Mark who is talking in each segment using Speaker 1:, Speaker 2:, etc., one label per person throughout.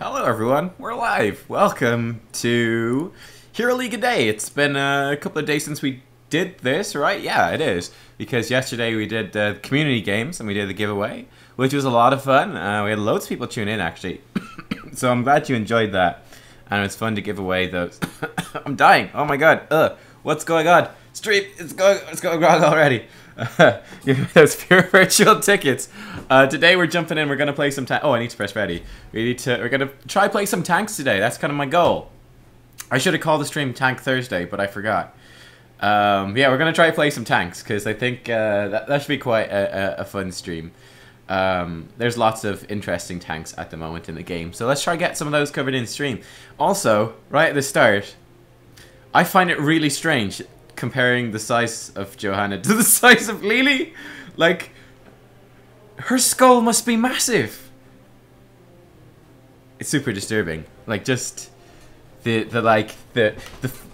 Speaker 1: Hello everyone, we're live. Welcome to Hero League a Day. It's been a couple of days since we did this, right? Yeah, it is. Because yesterday we did the community games and we did the giveaway, which was a lot of fun. We had loads of people tune in actually. So I'm glad you enjoyed that. And it was fun to give away those. I'm dying. Oh my god. What's going on? Stream, it's going wrong already. Give me those pure virtual tickets. Today we're jumping in. We're gonna play some tanks. Oh, I need to press ready. We're gonna try play some tanks today. That's kind of my goal. I should have called the stream Tank Thursday, but I forgot. Yeah, we're gonna try play some tanks because I think that should be quite a fun stream. There's lots of interesting tanks at the moment in the game, so let's try get some of those covered in stream. Also, right at the start, I find it really strange comparing the size of Johanna to the size of Lily. Like, her skull must be massive. It's super disturbing. Like, just the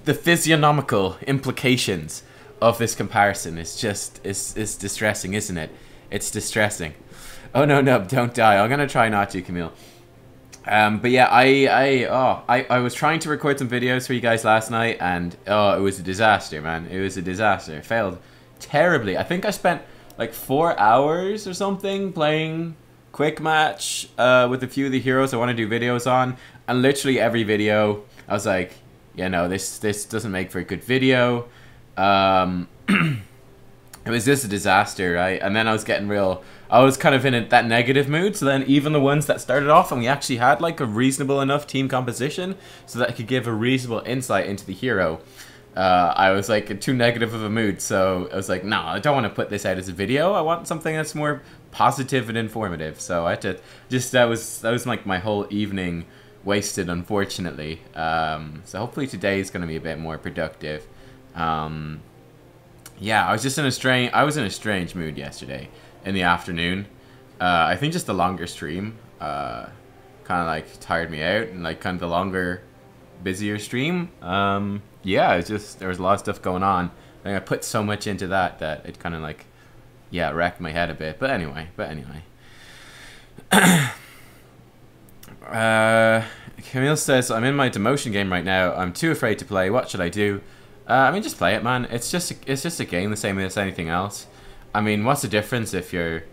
Speaker 1: physiognomical implications of this comparison is just is distressing, isn't it? It's distressing. Oh no, don't die. I'm gonna try not to, Camille. But yeah, I was trying to record some videos for you guys last night, and it was a disaster, man. It was a disaster. It failed terribly. I think I spent like 4 hours or something playing quick match with a few of the heroes I want to do videos on, and literally every video I was like, yeah, no, this doesn't make for a good video. It was just a disaster, right? And then I was getting I was kind of in that negative mood, so then even the ones that started off and we actually had like a reasonable enough team composition so that I could give a reasonable insight into the hero, I was like in too negative of a mood, so I was like, no, I don't want to put this out as a video. I want something that's more positive and informative. So I had to that was like my whole evening wasted, unfortunately. So hopefully today is going to be a bit more productive. Yeah, I was just in a strange mood yesterday in the afternoon. I think just the longer stream kind of like tired me out, and like kind of the longer, busier stream. Yeah, it's just there was a lot of stuff going on. I think I put so much into that it kind of like, yeah, wrecked my head a bit. But anyway. Camille says, I'm in my demotion game right now. I'm too afraid to play. What should I do? I mean, just play it, man. It's just a game, the same as anything else. I mean, what's the difference if you're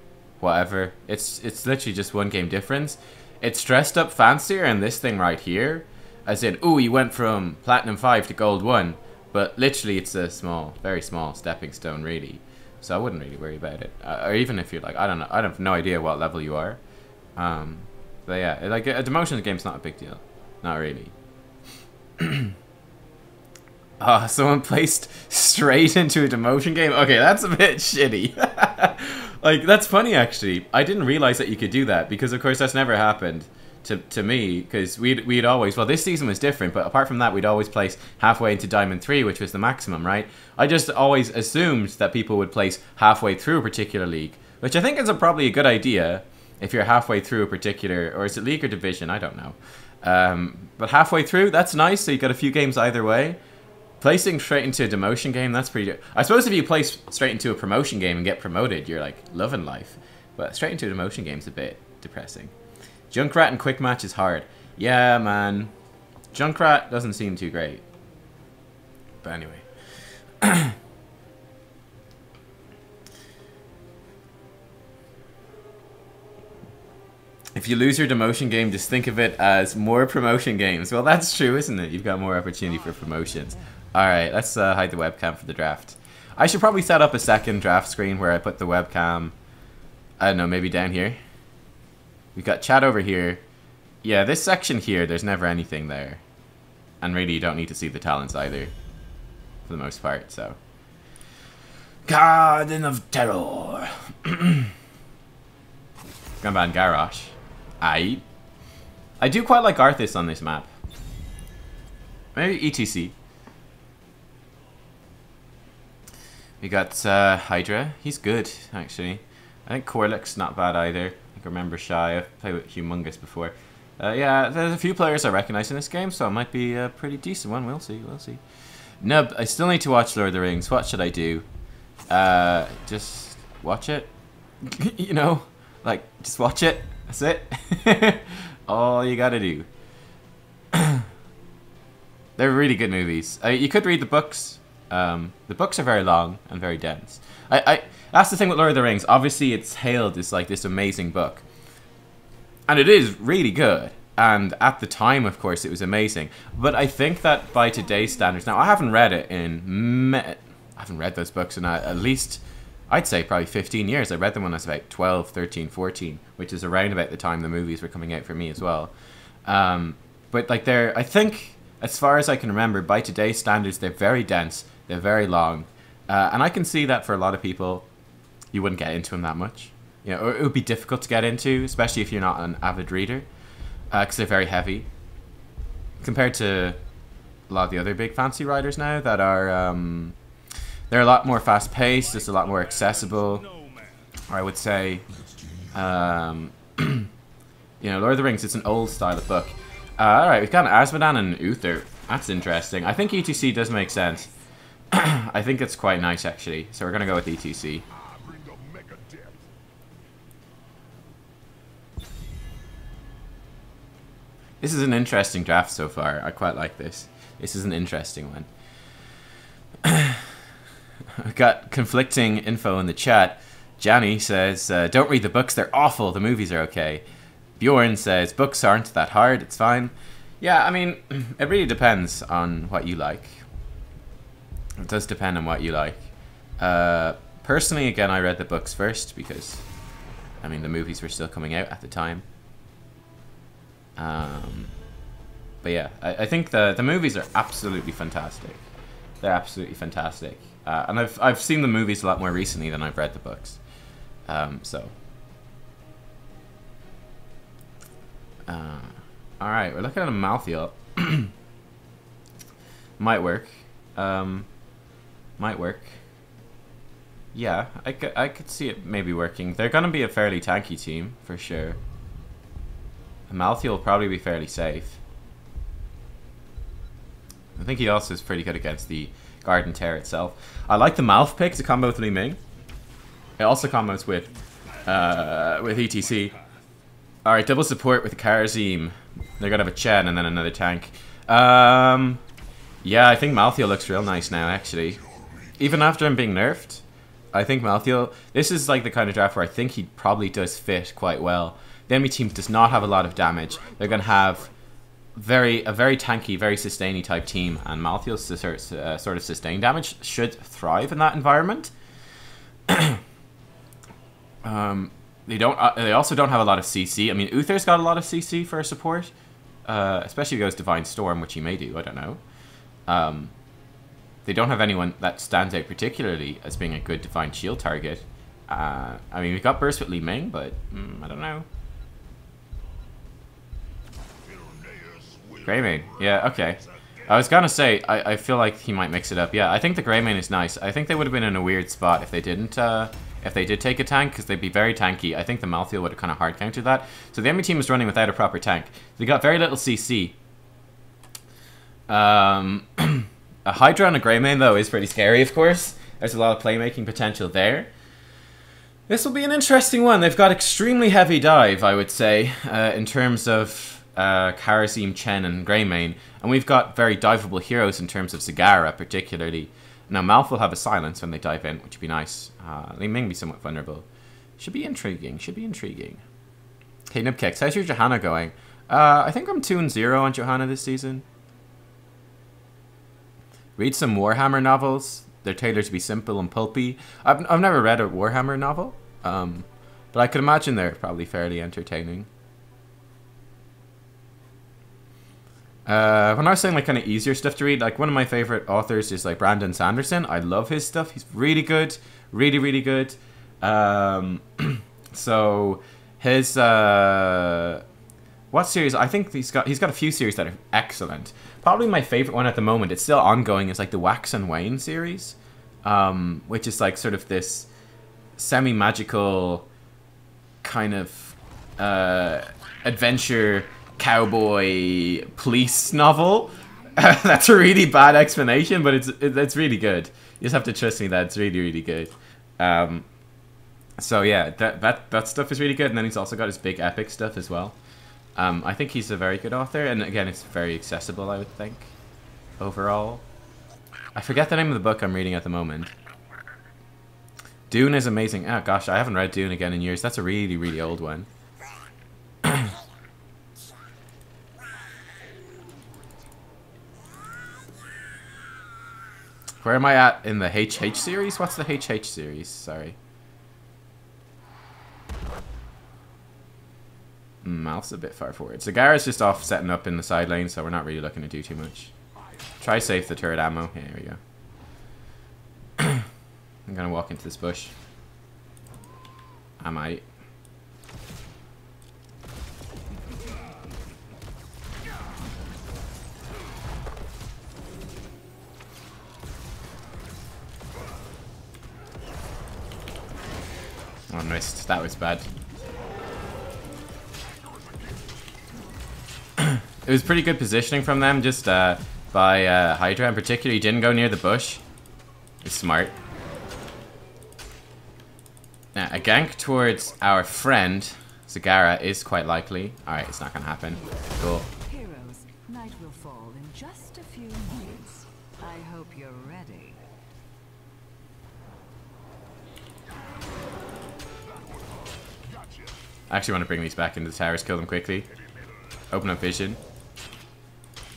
Speaker 1: whatever? It's literally just one game difference. It's dressed up fancier in this thing right here, as in, ooh, you went from Platinum 5 to Gold 1, but literally it's a very small stepping stone, really. So I wouldn't really worry about it. Or even if you're like, I don't know, I have no idea what level you are. But yeah, like a demotion game's not a big deal. Not really. Someone placed straight into a demotion game? Okay, that's a bit shitty. Like, that's funny, actually. I didn't realize that you could do that, because, of course, that's never happened to me, because we'd always... Well, this season was different, but apart from that, we'd always place halfway into Diamond 3, which was the maximum, right? I just always assumed that people would place halfway through a particular league, which I think is probably a good idea if you're halfway through a particular... Or is it league or division? I don't know. But halfway through, that's nice, so you got a few games either way. Placing straight into a demotion game, that's pretty good. I suppose if you place straight into a promotion game and get promoted, you're like loving life. But straight into a demotion game's a bit depressing. Junkrat and quick match is hard. Yeah, man. Junkrat doesn't seem too great. But anyway. If you lose your demotion game, just think of it as more promotion games. Well, that's true, isn't it? You've got more opportunity for promotions. Alright, let's hide the webcam for the draft. I should probably set up a second draft screen where I put the webcam, I don't know, maybe down here. We've got chat over here. Yeah, this section here, there's never anything there. And really, you don't need to see the talents either, for the most part, so. Garden of Terror. Gunban Garrosh. I do quite like Arthas on this map. Maybe ETC. We got Hydra. He's good, actually. I think Corlix's not bad either. I remember Shy. I've played with Humongous before. Yeah, there's a few players I recognize in this game, so it might be a pretty decent one. We'll see. Nub, I still need to watch Lord of the Rings. What should I do? Just watch it. You know? Like, just watch it. That's it. All you gotta do. They're really good movies. You could read the books. The books are very long and very dense. That's the thing with Lord of the Rings. Obviously, it's hailed as like this amazing book. And it is really good. And at the time, of course, it was amazing. But I think that by today's standards... Now, I haven't read it in... I haven't read those books in at least... I'd say probably 15 years. I read them when I was about 12, 13, 14. Which is around about the time the movies were coming out for me as well. But like I think, as far as I can remember, by today's standards, they're very dense. They're very long. And I can see that for a lot of people, you wouldn't get into them that much. You know, it would be difficult to get into, especially if you're not an avid reader. Because they're very heavy. Compared to a lot of the other big fantasy writers now that are... they're a lot more fast-paced, it's a lot more accessible. Or I would say... you know, Lord of the Rings, it's an old style of book. Alright, we've got Asmodan and Uther. That's interesting. I think ETC does make sense. I think it's quite nice, actually. So we're going to go with ETC. This is an interesting draft so far. I quite like this. This is an interesting one. I've got conflicting info in the chat. Janny says, don't read the books, they're awful. The movies are okay. Bjorn says, books aren't that hard, it's fine. Yeah, I mean, it really depends on what you like. It does depend on what you like. Personally, again, I read the books first because, I mean, the movies were still coming out at the time. But yeah, I think the movies are absolutely fantastic. They're absolutely fantastic. And I've seen the movies a lot more recently than I've read the books. Alright, we're looking at a Malthael. Might work. Might work. Yeah, I could see it maybe working. They're gonna be a fairly tanky team, for sure. Malthael will probably be fairly safe. I think he also is pretty good against the Garden Tear itself. I like the Malf pick to combo with Li Ming. It also combos with ETC. Alright, double support with Karazim. They're gonna have a Chen and then another tank. Yeah, I think Malthael looks real nice now, actually. Even after him being nerfed, I think Malthael... This is like the kind of draft where I think he probably does fit quite well. The enemy team does not have a lot of damage. They're going to have a very tanky, very sustainy type team, and Malthael's sort of sustain damage should thrive in that environment. They also don't have a lot of CC. I mean, Uther's got a lot of CC for support, especially if he goes Divine Storm, which he may do. I don't know. They don't have anyone that stands out particularly as being a good Divine Shield target. I mean, we've got Burst with Li Ming, but I don't know. Greymane. Yeah, okay. I was gonna say, I feel like he might mix it up. Yeah, I think the Greymane is nice. I think they would have been in a weird spot if they didn't, if they did take a tank, because they'd be very tanky. I think the Malthael would have kind of hard countered that. So the enemy team is running without a proper tank. They got very little CC. A Hydra and a Greymane, though, is pretty scary, of course. There's a lot of playmaking potential there. This will be an interesting one. They've got extremely heavy dive, I would say, in terms of Karazim, Chen, and Greymane. And we've got very diveable heroes in terms of Zagara, particularly. Now, Malf will have a silence when they dive in, which would be nice. Li Ming be somewhat vulnerable. Should be intriguing, should be intriguing. Okay, Nubkeks, how's your Johanna going? I think I'm 2-0 on Johanna this season. Read some Warhammer novels. They're tailored to be simple and pulpy. I've never read a Warhammer novel, but I could imagine they're probably fairly entertaining. When I was saying like kind of easier stuff to read, like one of my favorite authors is like Brandon Sanderson. I love his stuff. He's really good, really good. So his what series? I think he's got a few series that are excellent. Probably my favorite one at the moment, it's still ongoing, is like the Wax and Wayne series, which is like sort of this semi-magical kind of adventure cowboy police novel. That's a really bad explanation, but it's really good. You just have to trust me that it's really good. So yeah, that stuff is really good, and then he's also got his big epic stuff as well. I think he's a very good author, and again, it's very accessible, I would think, overall. I forget the name of the book I'm reading at the moment. Dune is amazing. Oh gosh, I haven't read Dune again in years. That's a really, really old one. Where am I at in the HH series? What's the HH series? Sorry. Mouth's a bit far forward. Zagara's just off setting up in the side lane, so we're not really looking to do too much. Try save the turret ammo. Here we go. I'm gonna walk into this bush. I might. Oh, I missed. That was bad. It was pretty good positioning from them, just by Hydra in particular. He didn't go near the bush. It's smart. Now, a gank towards our friend, Zagara, is quite likely. Alright, it's not gonna happen. Cool.
Speaker 2: Heroes, night will fall in just a few minutes. I hope you're ready.
Speaker 1: I actually want to bring these back into the towers, kill them quickly. Open up vision.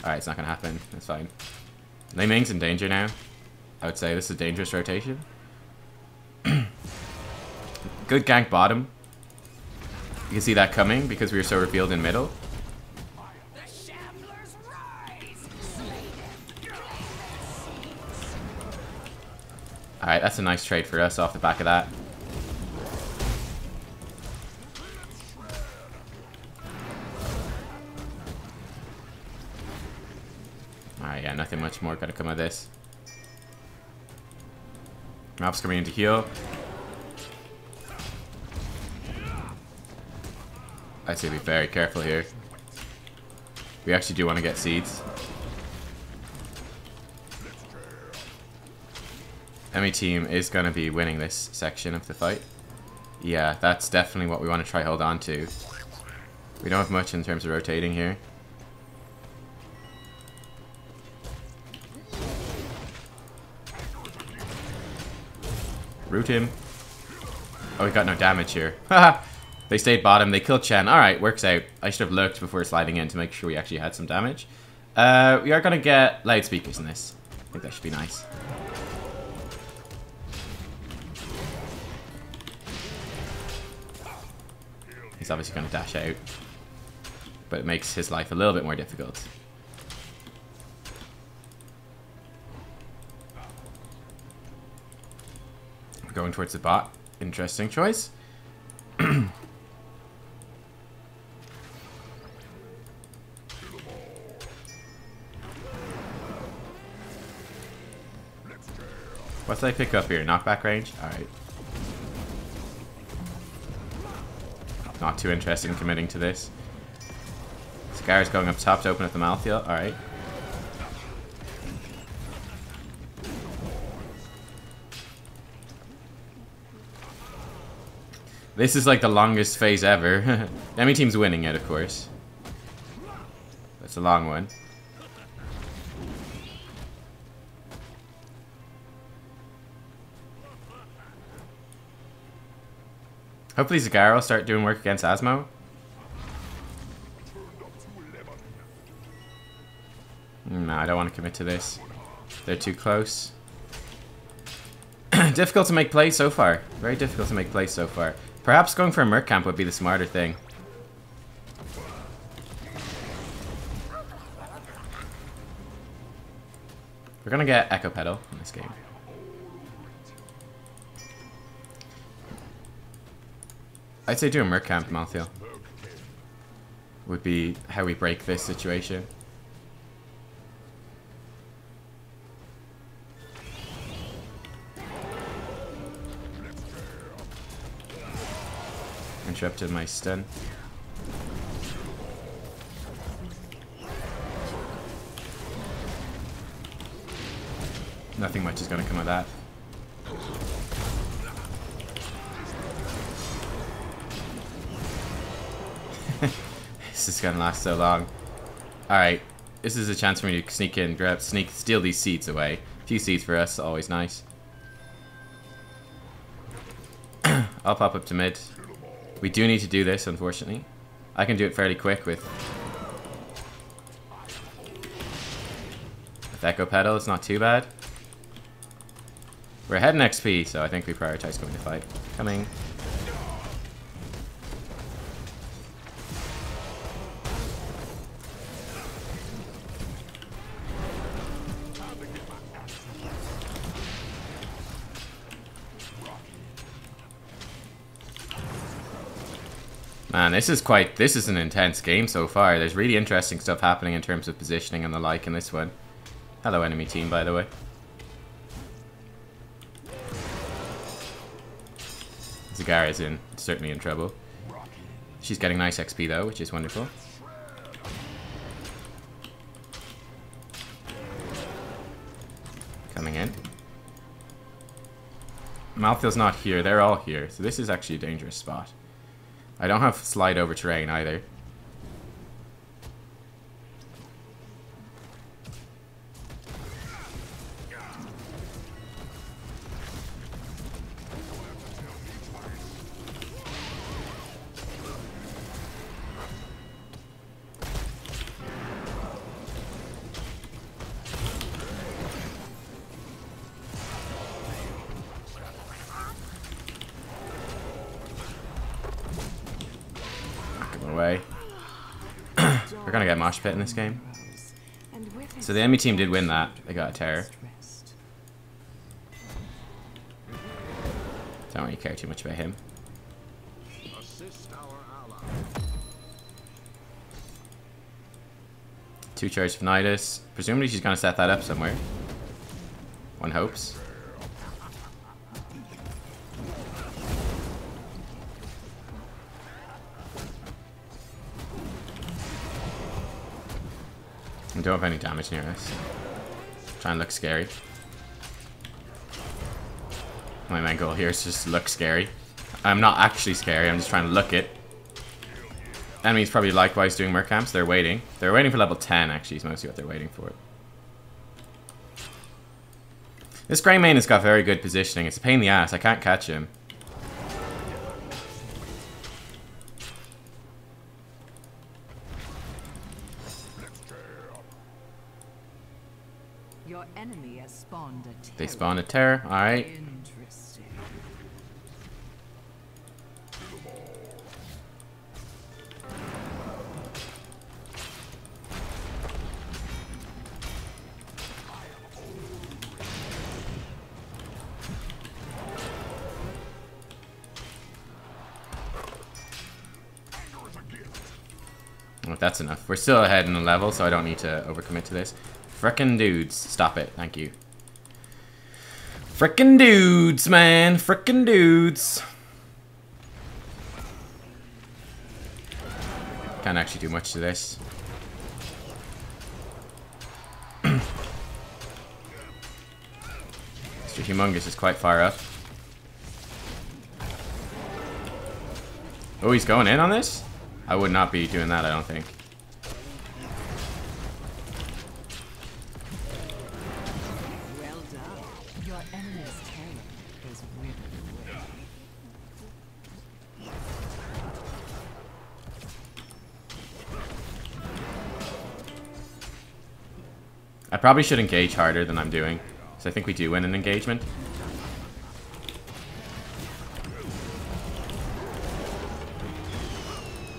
Speaker 1: Alright, it's not gonna happen. That's fine. Lei Ming's in danger now. I would say this is a dangerous rotation. Good gank bottom. You can see that coming because we were so revealed in middle. Alright, that's a nice trade for us off the back of that. Alright, yeah, nothing much more gotta come of this. Map's coming in to heal. I'd say be very careful here. We actually do want to get seeds. Enemy team is going to be winning this section of the fight. Yeah, that's definitely what we want to try hold on to. We don't have much in terms of rotating here. Root him. Oh, we got no damage here. Haha. They stayed bottom. They killed Chen. Alright, works out. I should have looked before sliding in to make sure we actually had some damage. We are going to get loudspeakers in this. I think that should be nice. He's obviously going to dash out. But it makes his life a little bit more difficult. Going towards the bot. Interesting choice. What's I pick up here? Knockback range? Alright. Not too interested in committing to this. Scar's going up top to open up the Malthael. Alright. This is like the longest phase ever. The enemy team's winning it, of course. That's a long one. Hopefully Zagara will start doing work against Asmo. No, I don't want to commit to this. They're too close. Difficult to make plays so far. Very difficult to make plays so far. Perhaps going for a Merc camp would be the smarter thing. We're gonna get Echo Pedal in this game. I'd say do a Merc camp, Malthael. Would be how we break this situation. Interrupted my stun. Nothing much is going to come of that. This is gonna last so long. Alright, this is a chance for me to sneak in, steal these seeds away. A few seeds for us, always nice. I'll pop up to mid. We do need to do this, unfortunately. I can do it fairly quick with Echo Pedal, it's not too bad. We're ahead in XP, so I think we prioritize going to fight. Coming. Man, this is an intense game so far. There's really interesting stuff happening in terms of positioning and the like in this one. Hello, enemy team, by the way. Zagara's certainly in trouble. She's getting nice XP though, which is wonderful. Coming in. Malthill's not here, they're all here, so this is actually a dangerous spot. I don't have slide over terrain either. Away. We're gonna get mosh pit in this game. So the enemy team did win that. They got a terror. Don't really care too much about him. Two charge of Nidus. Presumably she's gonna set that up somewhere. One hopes. We don't have any damage near us. Try and look scary. My main goal here is just to look scary. I'm not actually scary, I'm just trying to look it. Enemies probably likewise doing merc camps. They're waiting. They're waiting for level 10 actually is mostly what they're waiting for. This Grey Mane has got very good positioning. It's a pain in the ass. I can't catch him.
Speaker 2: Your enemy has spawned a terror.
Speaker 1: They spawned a terror. Alright.
Speaker 2: Interesting.
Speaker 1: Well, that's enough. We're still ahead in the level, so I don't need to overcommit to this. Frickin' dudes. Stop it. Thank you. Frickin' dudes, man. Frickin' dudes. Can't actually do much to this. Mr. Humongous is quite far up. Oh, he's going in on this? I would not be doing that, I don't think.
Speaker 2: Well done. Your enemy's terror is withered away.
Speaker 1: I probably should engage harder than I'm doing, because I think we do win an engagement.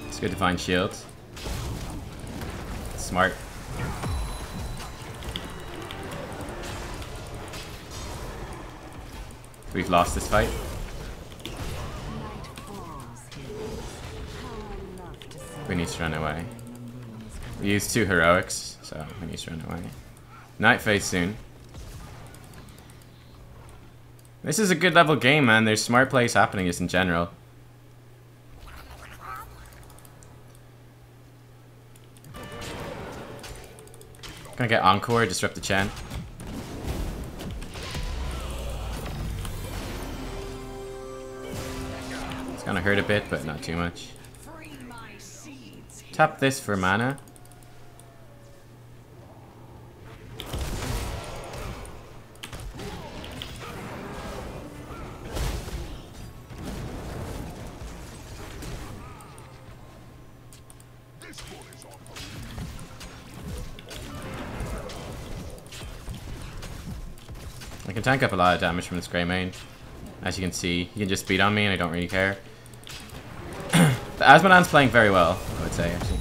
Speaker 1: It's good to find shields. Smart. We've lost this fight. We need to run away. We used 2 heroics, so we need to run away. Night fades soon. This is a good level game, man. There's smart plays happening just in general. Gonna get Encore, disrupt the Chen. It's gonna hurt a bit, but not too much.
Speaker 2: Free my seed.
Speaker 1: Tap this for mana. I can tank up a lot of damage from this Grey Mane. As you can see, he can just beat on me and I don't really care. The Asmodan's playing very well, I would say, actually.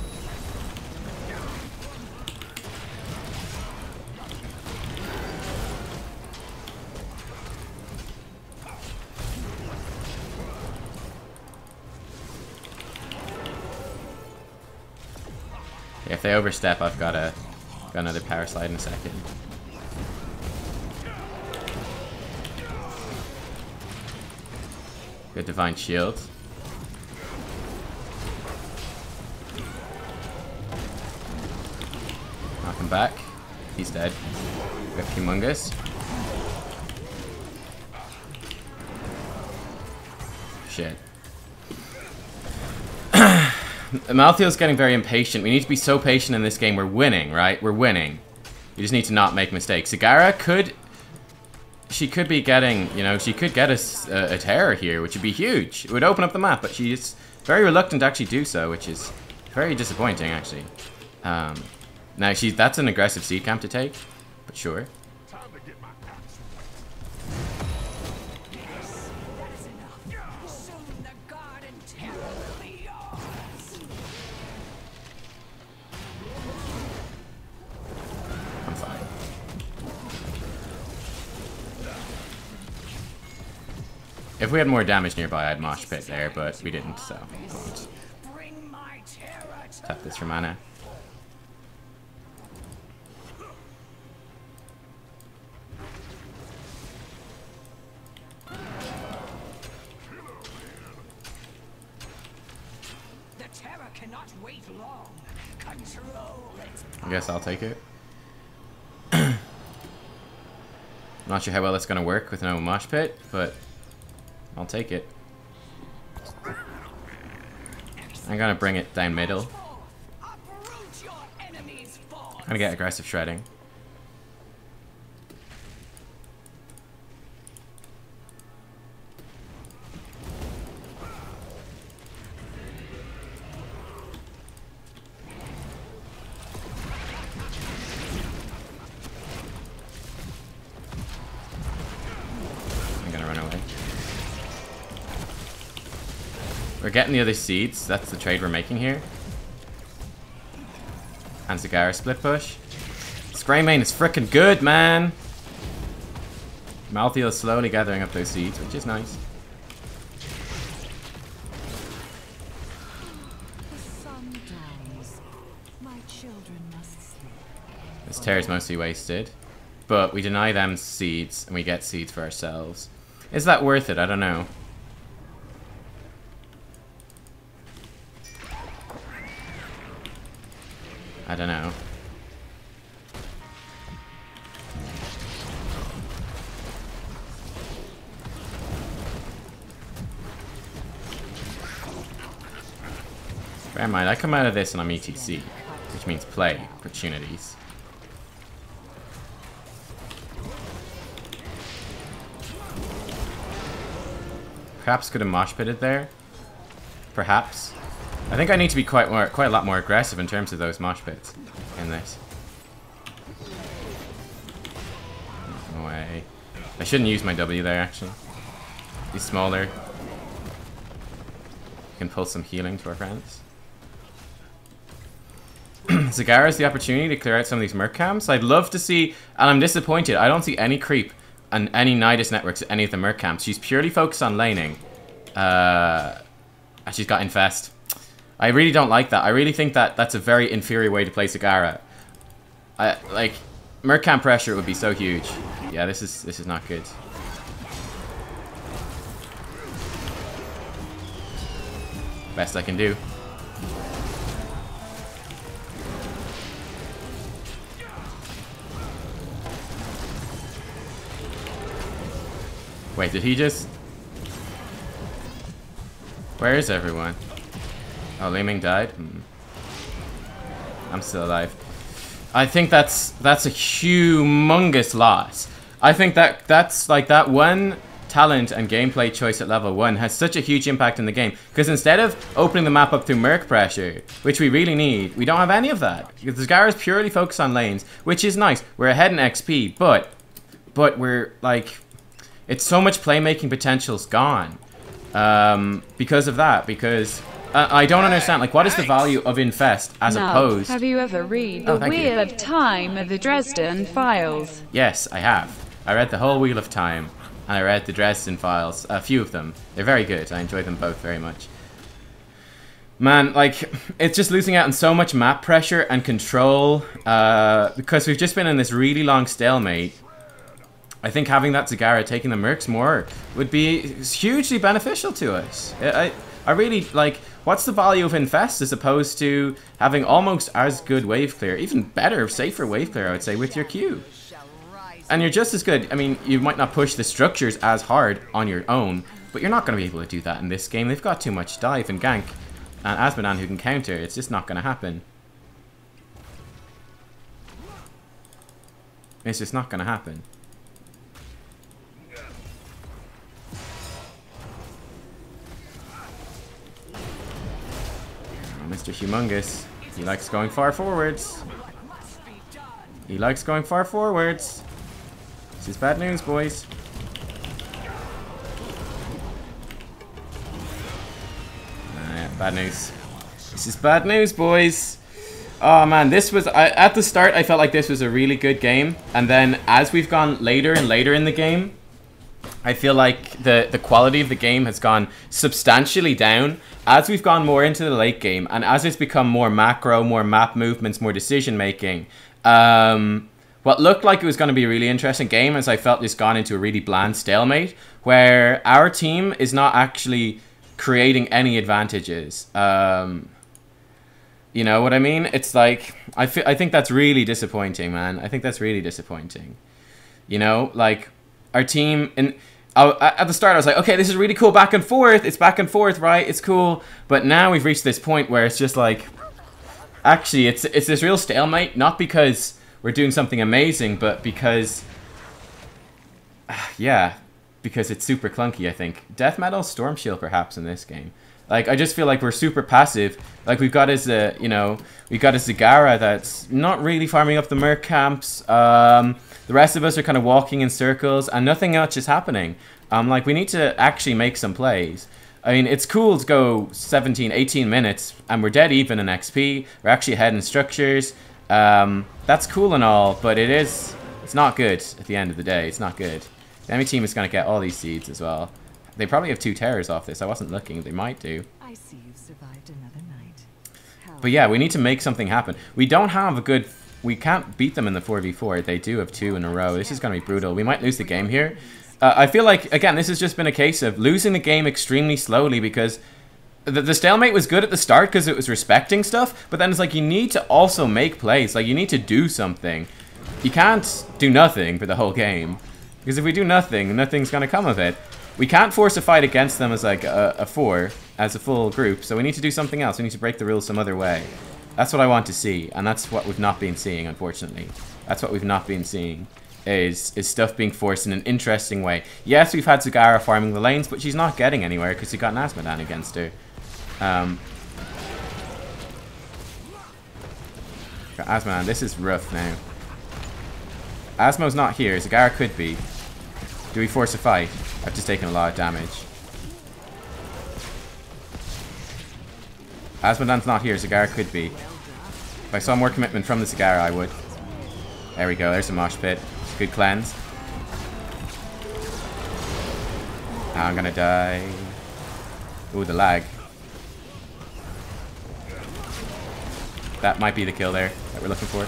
Speaker 1: Yeah, if they overstep, I've got another power slide in a second. Good Divine Shield. Knock him back. He's dead. We have Humongous. Shit. Malthael's getting very impatient. We need to be so patient in this game. We're winning, right? We're winning. You just need to not make mistakes. Zagara could... She could be getting, you know, she could get a terror here, which would be huge. It would open up the map, but she's very reluctant to actually do so, which is very disappointing, actually. Now, that's an aggressive seed camp to take, but sure. I'm fine. If we had more damage nearby, I'd mosh pit there, but we didn't, so I won't. Tap this for mana. I guess I'll take it. I'm not sure how well that's going to work with no mosh pit, but I'll take it. I'm going to bring it down middle. I'm going to get aggressive shredding. We're getting the other seeds. That's the trade we're making here. And Zagara split push. This Grey Mane is freaking good, man. Malthael is slowly gathering up those seeds, which is nice. This tear is mostly wasted. But we deny them seeds, and we get seeds for ourselves. Is that worth it? I don't know. I don't know. Bear in mind, I come out of this and I'm ETC, which means play opportunities. Perhaps could have mosh pitted there. Perhaps. I think I need to be quite a lot more aggressive in terms of those mosh pits in this. No way. I shouldn't use my W there, actually. Be smaller. We can pull some healing to our friends. Zagara is the opportunity to clear out some of these merc camps. I'd love to see, and I'm disappointed, I don't see any creep and any Nidus networks at any of the merc camps. She's purely focused on laning. And she's got Infest. I really don't like that. I really think that that's a very inferior way to play Zagara. Like, merc camp pressure would be so huge. Yeah, this is not good. Best I can do. Wait, did he just... Where is everyone? Oh, Li Ming died? I'm still alive. I think that's a humongous loss. I think that's like that one talent and gameplay choice at level 1 has such a huge impact in the game. Because instead of opening the map up through Merc pressure, which we really need, we don't have any of that. Because Zagara is purely focused on lanes, which is nice. We're ahead in XP, but we're like, it's so much playmaking potential's gone because of that. Because I don't understand, like, what is the value of Infest as opposed...
Speaker 3: Have you ever read The Wheel of Time of the Dresden Files?
Speaker 1: Yes, I have. I read the whole Wheel of Time, and I read the Dresden Files, a few of them. They're very good. I enjoy them both very much. Man, like, it's just losing out on so much map pressure and control, because we've just been in this really long stalemate. I think having that Zagara taking the Mercs more would be hugely beneficial to us. I really, like, what's the value of Infest as opposed to having almost as good wave clear, even better, safer wave clear, I would say, with your Q. And you're just as good. I mean, you might not push the structures as hard on your own, but you're not going to be able to do that in this game. They've got too much dive and gank and Asmodan who can counter. It's just not going to happen. It's just not going to happen. Mr. Humongous. He likes going far forwards. He likes going far forwards. This is bad news, boys. Yeah, bad news. This is bad news, boys. Oh man, this was... at the start, I felt like this was a really good game. And then as we've gone later and later in the game, I feel like the quality of the game has gone substantially down as we've gone more into the late game, and as it's become more macro, more map movements, more decision making. What looked like it was going to be a really interesting game, as I felt it's gone into a really bland stalemate, where our team is not actually creating any advantages. You know what I mean? It's like, I think that's really disappointing, man. I think that's really disappointing. You know, like, our team... at the start, I was like, okay, this is really cool back and forth. It's back and forth, right? It's cool. But now we've reached this point where it's just like... Actually, it's this real stalemate. Not because we're doing something amazing, but because... yeah, because it's super clunky, I think. Death Metal, Storm Shield, perhaps, in this game. Like, I just feel like we're super passive. Like, we've got his, you know... We've got a Zagara that's not really farming up the Merc camps. The rest of us are kind of walking in circles, and nothing much is happening. Like, we need to actually make some plays. I mean, it's cool to go 17, 18 minutes, and we're dead even in XP. We're actually ahead in structures. That's cool and all, but it's not good at the end of the day. It's not good. The enemy team is going to get all these seeds as well. They probably have 2 terrors off this. I wasn't looking. They might do.
Speaker 2: I see you've survived another night.
Speaker 1: But yeah, we need to make something happen. We don't have a good... We can't beat them in the 4v4. They do have 2 in a row. This is going to be brutal. We might lose the game here. I feel like, again, this has just been a case of losing the game extremely slowly because the stalemate was good at the start because it was respecting stuff, but then it's like you need to also make plays. Like, you need to do something. You can't do nothing for the whole game because if we do nothing, nothing's going to come of it. We can't force a fight against them as like a 4, as a full group, so we need to do something else. We need to break the rules some other way. That's what I want to see, and that's what we've not been seeing, unfortunately. That's what we've not been seeing, is stuff being forced in an interesting way. Yes, we've had Zagara farming the lanes, but she's not getting anywhere because she got an Asmodan against her. Asmodan, this is rough now. Asmo's not here, Zagara could be. Do we force a fight? I've just taken a lot of damage. Asmodan's not here, Zagara could be. If I saw more commitment from the Zagara, I would. There we go, there's a mosh pit. Good cleanse. Now I'm gonna die. Ooh, the lag. That might be the kill there that we're looking for.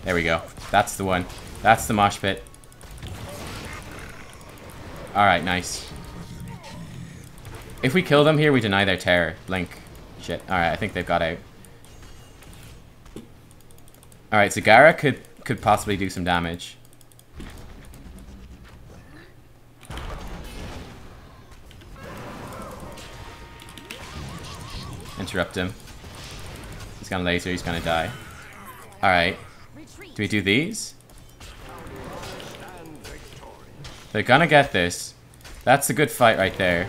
Speaker 1: There we go. That's the one. That's the mosh pit. Alright, nice. If we kill them here, we deny their terror. Blink. Shit. Alright, I think they've got out. Alright, Zagara could possibly do some damage. Interrupt him. gonna laser, he's gonna die. Alright. Do we do these? They're gonna get this. That's a good fight right there.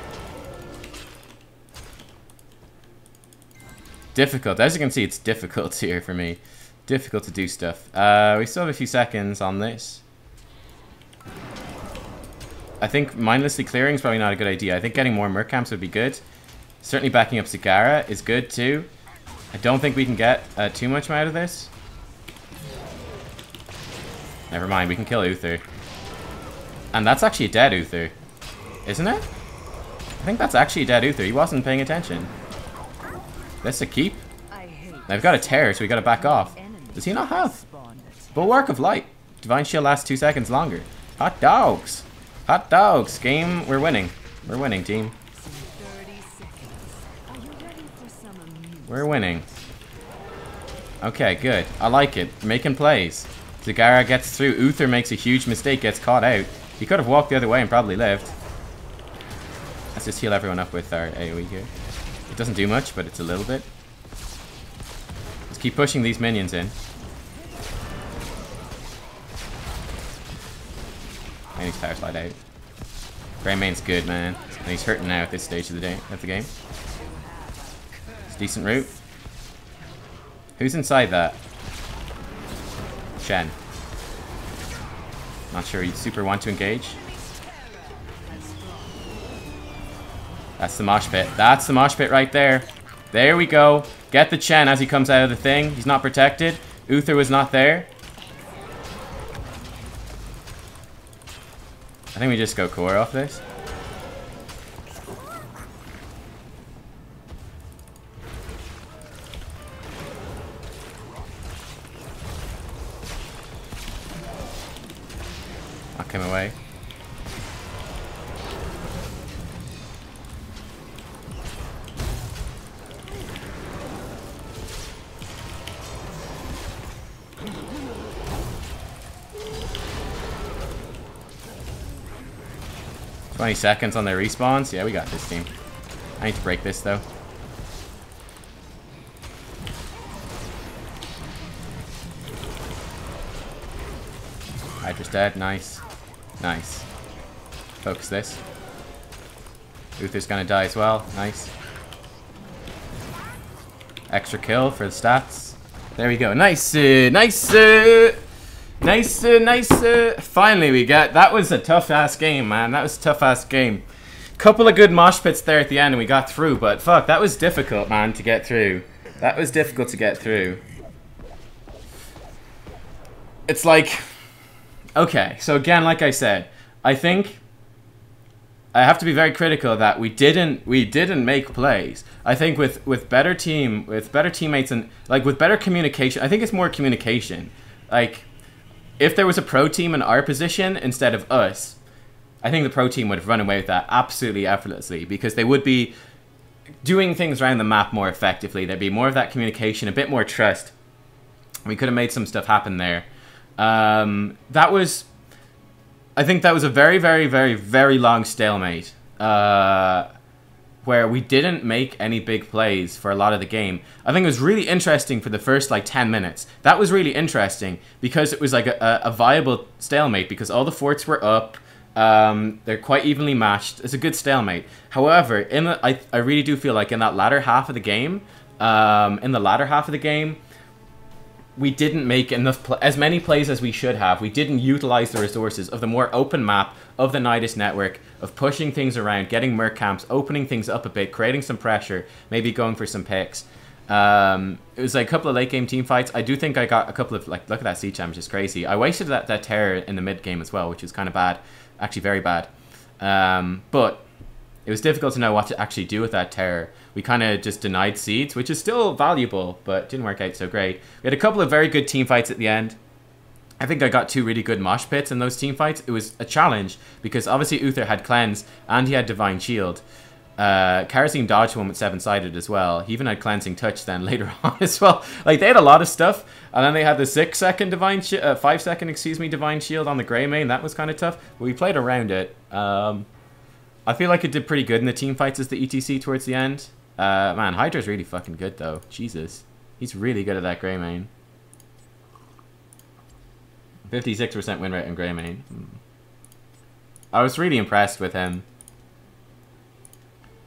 Speaker 1: Difficult. As you can see, it's difficult here for me. Difficult to do stuff. We still have a few seconds on this. I think mindlessly clearing is probably not a good idea. I think getting more Merc camps would be good. Certainly backing up Zagara is good too. I don't think we can get too much out of this. Never mind, we can kill Uther. And that's actually a dead Uther. Isn't it? I think that's actually a dead Uther. He wasn't paying attention. That's a keep. Now we've got a tear, so we gotta back off. Does he not have Bulwark of Light? Divine Shield lasts 2 seconds longer. Hot dogs! Hot dogs! Game, we're winning. We're winning, team. We're winning. Okay, good. I like it. We're making plays. Zagara gets through. Uther makes a huge mistake, gets caught out. He could have walked the other way and probably lived. Let's just heal everyone up with our AoE here. It doesn't do much, but it's a little bit. Let's keep pushing these minions in. And he's power slide out. Greymane's good, man. And he's hurting now at this stage of the game. It's a decent route. Who's inside that? Shen. Not sure he'd super want to engage. That's the mosh pit. That's the mosh pit right there. There we go. Get the Chen as he comes out of the thing. He's not protected. Uther was not there. I think we just go core off this. Knock him away. $20 seconds on their respawns. Yeah, we got this team. I need to break this though. Hydra's dead. Nice. Nice. Focus this. Uther's gonna die as well. Nice. Extra kill for the stats. There we go. Nice. Nice. Nice. Finally we got... That was a tough-ass game, man. That was a tough-ass game. Couple of good mosh pits there at the end and we got through, but fuck, that was difficult, man, to get through. That was difficult to get through. It's like... Okay, so again, like I said, I think I have to be very critical that we didn't make plays. I think with better teammates and like with better communication, I think it's more communication. Like if there was a pro team in our position instead of us, I think the pro team would have run away with that absolutely effortlessly because they would be doing things around the map more effectively. There'd be more of that communication, a bit more trust. We could have made some stuff happen there. I think that was a very long stalemate where we didn't make any big plays for a lot of the game. I think it was really interesting for the first like 10 minutes. That was really interesting because it was like a viable stalemate because all the forts were up. They're quite evenly matched. It's a good stalemate. However, I really do feel like in that latter half of the game, we didn't make as many plays as we should have. We didn't utilize the resources of the more open map, of the Nidus network, of pushing things around, getting merc camps, opening things up a bit, creating some pressure, maybe going for some picks. It was like a couple of late game team fights. I do think I got a couple of, like, look at that siege time, which is crazy. I wasted that terror in the mid game as well, which was kind of bad. Actually very bad. But it was difficult to know what to actually do with that terror. We kind of just denied seeds, which is still valuable, but didn't work out so great. We had a couple of very good team fights at the end. I think I got 2 really good mosh pits in those team fights. It was a challenge, because obviously Uther had Cleanse, and he had Divine Shield. Kerosene dodged one with 7-sided as well. He even had Cleansing Touch then later on as well. Like, they had a lot of stuff, and then they had the 5-second Divine Shield on the Greymane. That was kind of tough, but we played around it. I feel like it did pretty good in the team fights as the ETC towards the end. Man, Hydra's really fucking good though. Jesus. He's really good at that Greymane. 56% win rate on Greymane. I was really impressed with him.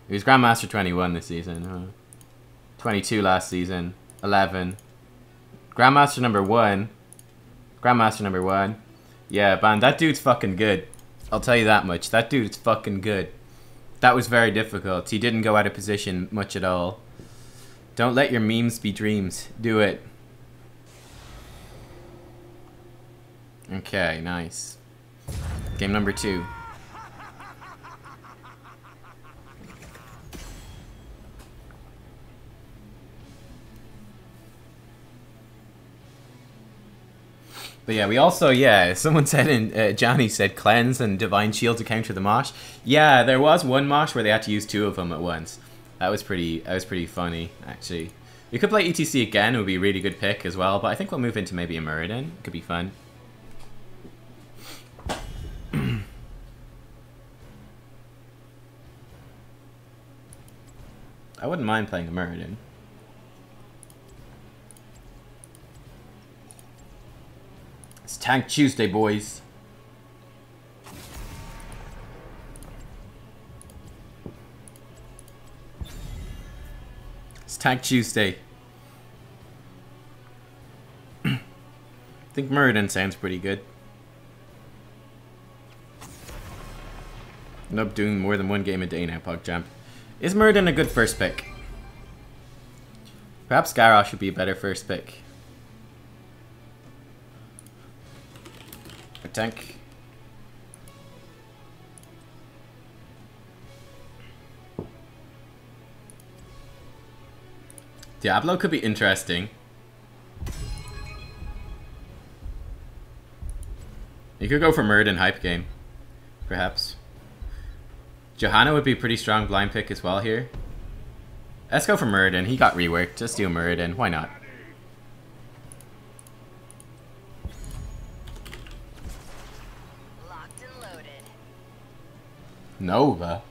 Speaker 1: He was Grandmaster 21 this season. 22 last season. 11. Grandmaster number 1. Grandmaster number 1. Yeah, man, that dude's fucking good. I'll tell you that much. That dude's fucking good. That was very difficult. He didn't go out of position much at all. Don't let your memes be dreams. Do it. Okay, nice. Game number 2. But yeah, we also, someone said Johnny said cleanse and divine shield to counter the mosh. Yeah, there was one mosh where they had to use 2 of them at once. That was pretty funny, actually. We could play ETC again, it would be a really good pick as well, but I think we'll move into maybe a Muradin. Could be fun. I wouldn't mind playing a Muradin. It's Tank Tuesday, boys. It's Tank Tuesday. I think Muradin sounds pretty good. End up doing more than 1 game a day now, PogChamp. Is Muradin a good first pick? Perhaps Garrosh would be a better first pick. A tank. Diablo could be interesting. You could go for Muradin hype game, perhaps. Johanna would be a pretty strong blind pick as well here. Let's go for Muradin. He got reworked. Just do Muradin. Why not?
Speaker 2: Locked and loaded.
Speaker 1: Nova.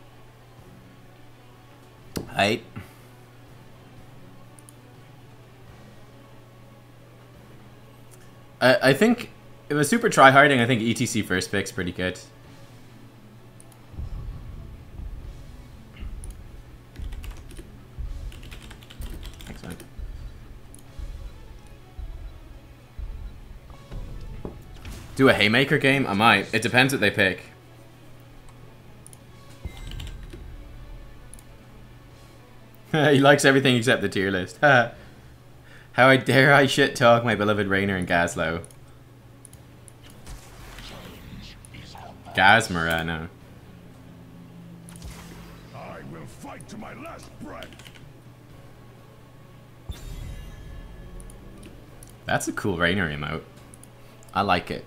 Speaker 1: Right. I think if it was super tryharding, I think ETC first pick's pretty good. Excellent. Do a Haymaker game? I might. It depends what they pick. He likes everything except the tier list. How dare I shit talk my beloved Raynor and Gazlowe. Gazmara, no.
Speaker 4: I will fight to my last breath.
Speaker 1: That's a cool Raynor emote. I like it.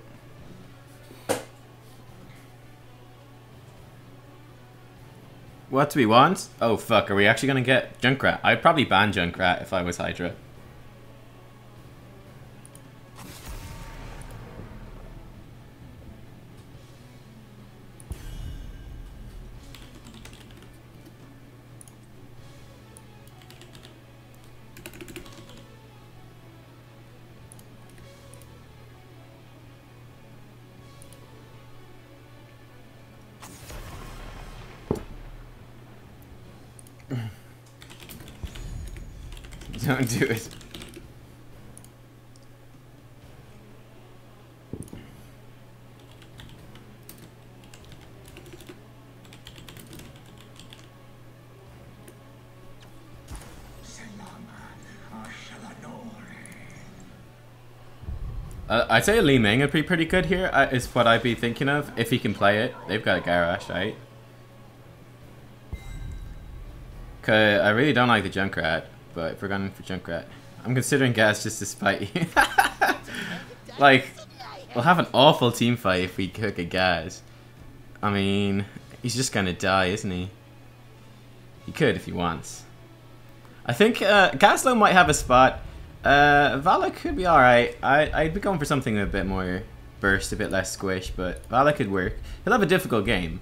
Speaker 1: What do we want? Oh fuck, are we actually gonna get Junkrat? I'd probably ban Junkrat if I was Hydra. Don't do it. I'd say Li Ming would be pretty good here, is what I'd be thinking of, if he can play it. They've got a Garrosh, right? Cause I really don't like the Junkrat, but if we're going for Junkrat, I'm considering Gaz just to spite you. Like, we'll have an awful team fight if we cook a Gaz. I mean, he's just gonna die, isn't he? He could if he wants. I think Gazlowe might have a spot. Vala could be alright. I'd be going for something a bit more burst, a bit less squish, but Vala could work. He'll have a difficult game,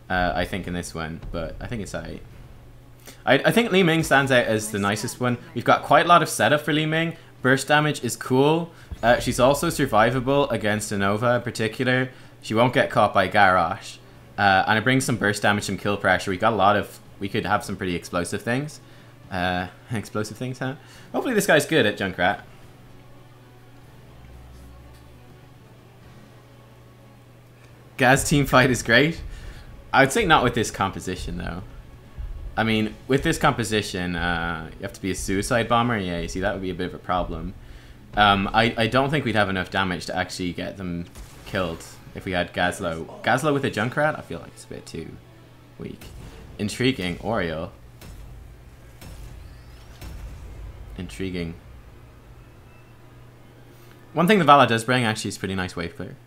Speaker 1: I think, in this one, but I think it's alright. I think Li Ming stands out as the nicest one. We've got quite a lot of setup for Li Ming. Burst damage is cool. She's also survivable against a Nova in particular. She won't get caught by Garrosh. And it brings some burst damage, some kill pressure. We could have some pretty explosive things. Explosive things, huh? Hopefully this guy's good at Junkrat. Gaz team fight is great. I would say not with this composition though. I mean, with this composition, you have to be a suicide bomber. Yeah, you see, that would be a bit of a problem. I don't think we'd have enough damage to actually get them killed if we had Gazlo. Gazlo with a Junkrat? I feel like it's a bit too weak. Intriguing. Oriole. Intriguing. One thing the Vala does bring actually is pretty nice wave clear.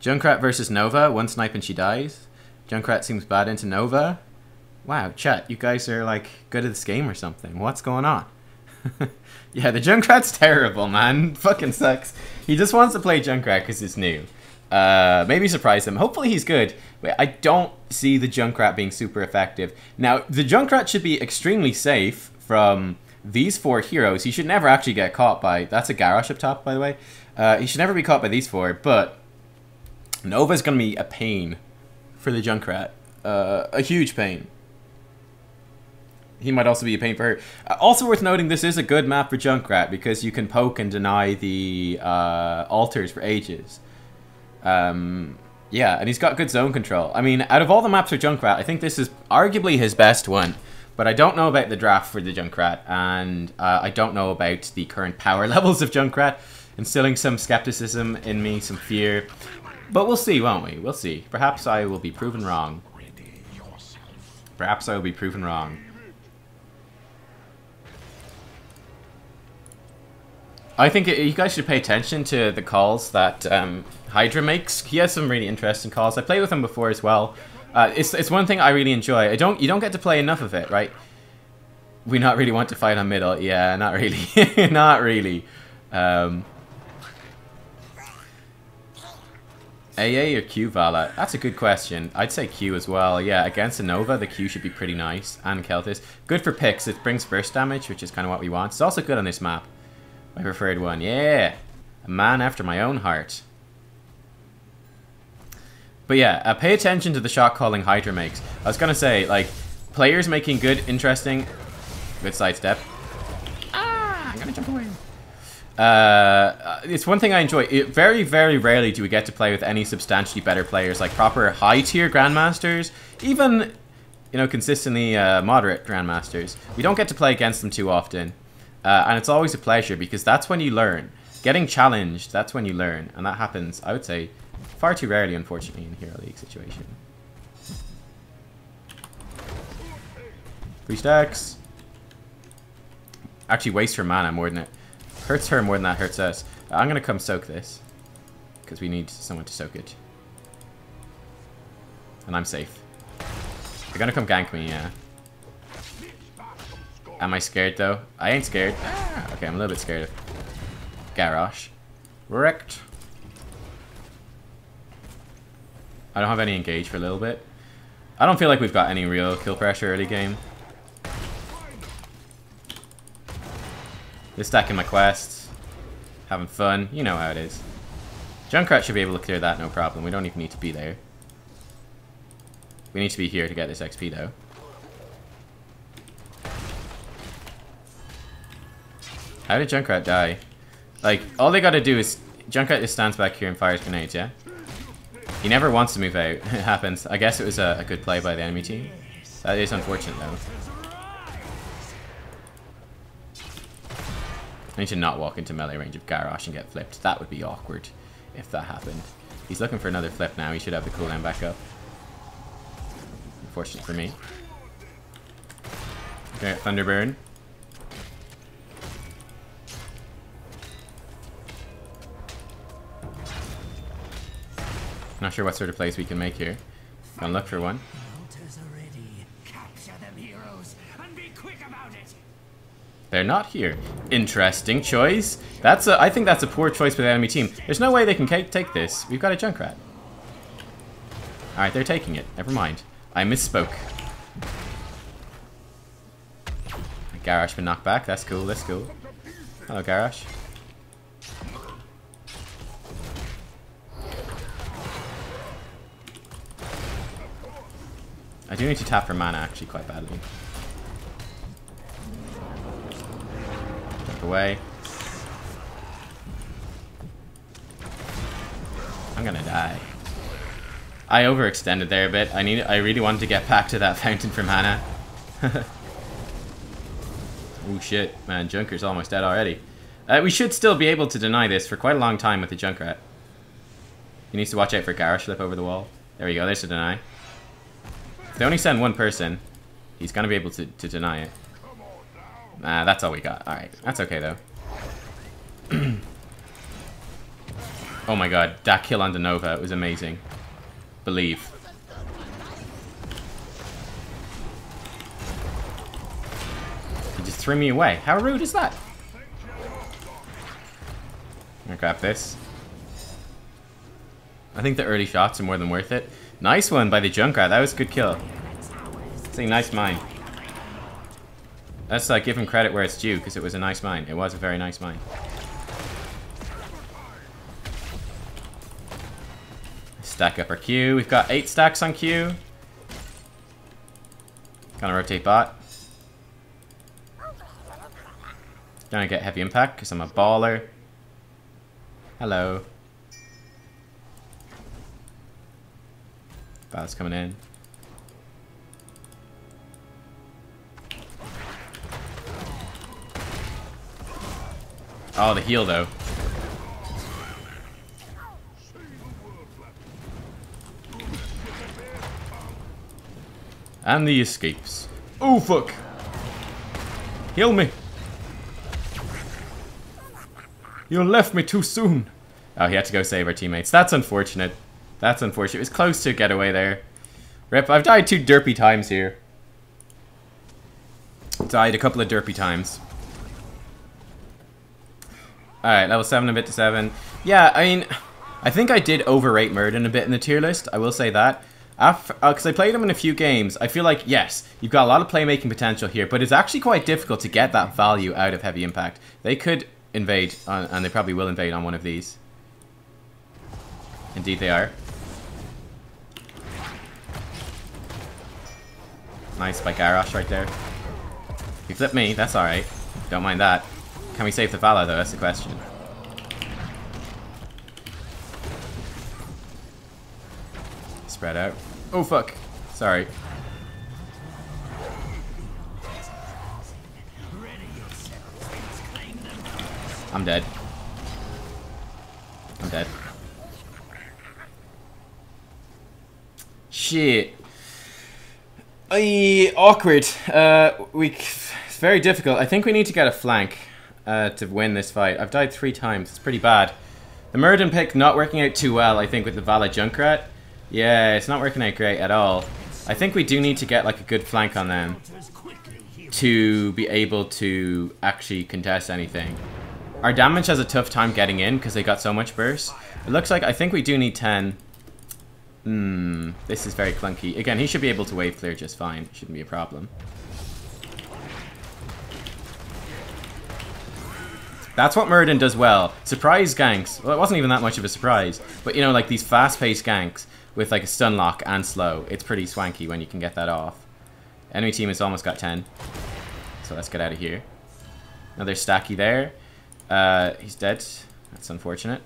Speaker 1: Junkrat versus Nova. One snipe and she dies. Junkrat seems bad into Nova. Wow, chat, you guys are like good at this game or something. What's going on? Yeah, the Junkrat's terrible, man. Fucking sucks. He just wants to play Junkrat because it's new. Maybe surprise him. Hopefully he's good. But I don't see the Junkrat being super effective. Now, the Junkrat should be extremely safe from these 4 heroes. He should never actually get caught by... That's a Garrosh up top, by the way. He should never be caught by these 4, but Nova's going to be a pain for the Junkrat. A huge pain. He might also be a pain for her. Also worth noting, this is a good map for Junkrat because you can poke and deny the altars for ages. Yeah, and he's got good zone control. I mean, out of all the maps for Junkrat, I think this is arguably his best one. But I don't know about the draft for the Junkrat, and I don't know about the current power levels of Junkrat, instilling some skepticism in me, some fear. But we'll see, won't we? We'll see. Perhaps I will be proven wrong. Perhaps I will be proven wrong. I think you guys should pay attention to the calls that Hydra makes. He has some really interesting calls. I played with him before as well. It's one thing I really enjoy. You don't get to play enough of it, right? We not really want to fight on middle. Yeah, not really. Not really. AA or Q Vala? That's a good question. I'd say Q as well. Yeah, against a Nova, the Q should be pretty nice. And Keltis. Good for picks. It brings burst damage, which is kind of what we want. It's also good on this map. My preferred one. Yeah. A man after my own heart. But yeah, pay attention to the shot calling Hydra makes. I was going to say, like, players making good, interesting... Good sidestep. Ah! I'm going to jump away. It's one thing I enjoy. Very, very rarely do we get to play with any substantially better players, like proper high-tier Grandmasters, even, you know, consistently moderate Grandmasters. We don't get to play against them too often, and it's always a pleasure because that's when you learn. Getting challenged, that's when you learn, and that happens, I would say, far too rarely, unfortunately, in a Hero League situation. 3 stacks. Actually wastes her mana more than it hurts her more than that hurts us. I'm gonna come soak this because we need someone to soak it, and I'm safe. They're gonna come gank me, yeah. Am I scared though? I ain't scared. Okay, I'm a little bit scared of Garrosh. Wrecked. I don't have any engage for a little bit. I don't feel like we've got any real kill pressure early game. Just stacking my quests. Having fun. You know how it is. Junkrat should be able to clear that no problem. We don't even need to be there. We need to be here to get this XP though. How did Junkrat die? Like, all they gotta do is... Junkrat just stands back here and fires grenades, yeah? He never wants to move out. It happens. I guess it was a good play by the enemy team. That is unfortunate though. I need to not walk into melee range of Garrosh and get flipped. That would be awkward if that happened. He's looking for another flip now. He should have the cooldown back up. Unfortunate for me. Okay, Thunderburn. Not sure what sort of plays we can make here. Gonna look for one. They're not here. Interesting choice. I think that's a poor choice for the enemy team. There's no way they can take this. We've got a Junkrat. Alright, they're taking it. Never mind. I misspoke. Garrosh been knocked back. That's cool, that's cool. Hello, Garrosh. I do need to tap for mana actually quite badly. Jump away. I'm gonna die. I overextended there a bit. I really wanted to get back to that fountain for mana. Oh shit, man, Junker's almost dead already. We should still be able to deny this for quite a long time with the Junkrat. He needs to watch out for Garrosh flip over the wall. There we go, there's the deny. If they only send one person, he's gonna be able to deny it. That's all we got. Alright, that's okay though. Oh my god, that kill on the Nova was amazing. Believe. He just threw me away. How rude is that? I'm gonna grab this. I think the early shots are more than worth it. Nice one by the Junkrat. That was a good kill. It's a nice mine. Let's give him credit where it's due, because it was a nice mine. It was a very nice mine. Stack up our Q. We've got 8 stacks on Q. Gonna rotate bot. Gonna get heavy impact because I'm a baller. Hello. Bot's coming in. Oh, the heal though. And the escapes. Oh fuck! Heal me! You left me too soon! Oh, he had to go save our teammates. That's unfortunate. That's unfortunate. It was close to a getaway there. Rip, I've died 2 derpy times here. Died a couple of derpy times. Alright, level 7 a bit to 7. Yeah, I mean, I think I did overrate Murden a bit in the tier list. I will say that. Because I played him in a few games, I feel like, yes, you've got a lot of playmaking potential here, but it's actually quite difficult to get that value out of Heavy Impact. They could invade, and they probably will invade on one of these. Indeed they are. Nice by Garrosh right there. He flipped me, that's alright. Don't mind that. Can we save the Vala though, that's the question. Spread out. Oh fuck. Sorry. I'm dead. I'm dead. Shit. Awkward. It's very difficult. I think we need to get a flank to win this fight. I've died 3 times. It's pretty bad. The Murden pick not working out too well, I think, with the Vala Junkrat. Yeah, it's not working out great at all. I think we do need to get like a good flank on them to be able to actually contest anything. Our damage has a tough time getting in because they got so much burst. It looks like I think we do need 10. This is very clunky. Again, he should be able to wave clear just fine. Shouldn't be a problem. That's what Murden does well. Surprise ganks. Well, it wasn't even that much of a surprise. But, you know, like these fast-paced ganks with, like, a stun lock and slow. It's pretty swanky when you can get that off. Enemy team has almost got 10. So let's get out of here. Another stacky there. He's dead. That's unfortunate.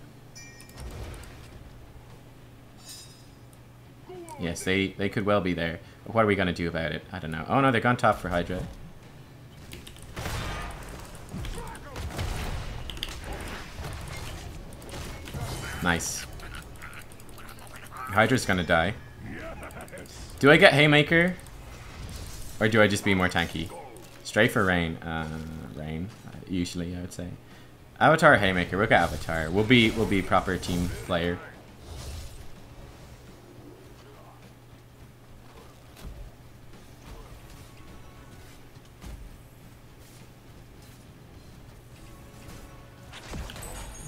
Speaker 1: Yes, they could well be there. But what are we going to do about it? I don't know. Oh, no, they're gone top for Hydra. Nice. Hydra's gonna die. Do I get Haymaker? Or do I just be more tanky? Straight for Rain. Rain, usually I would say. Avatar, Haymaker. We'll get Avatar. We'll be proper team player.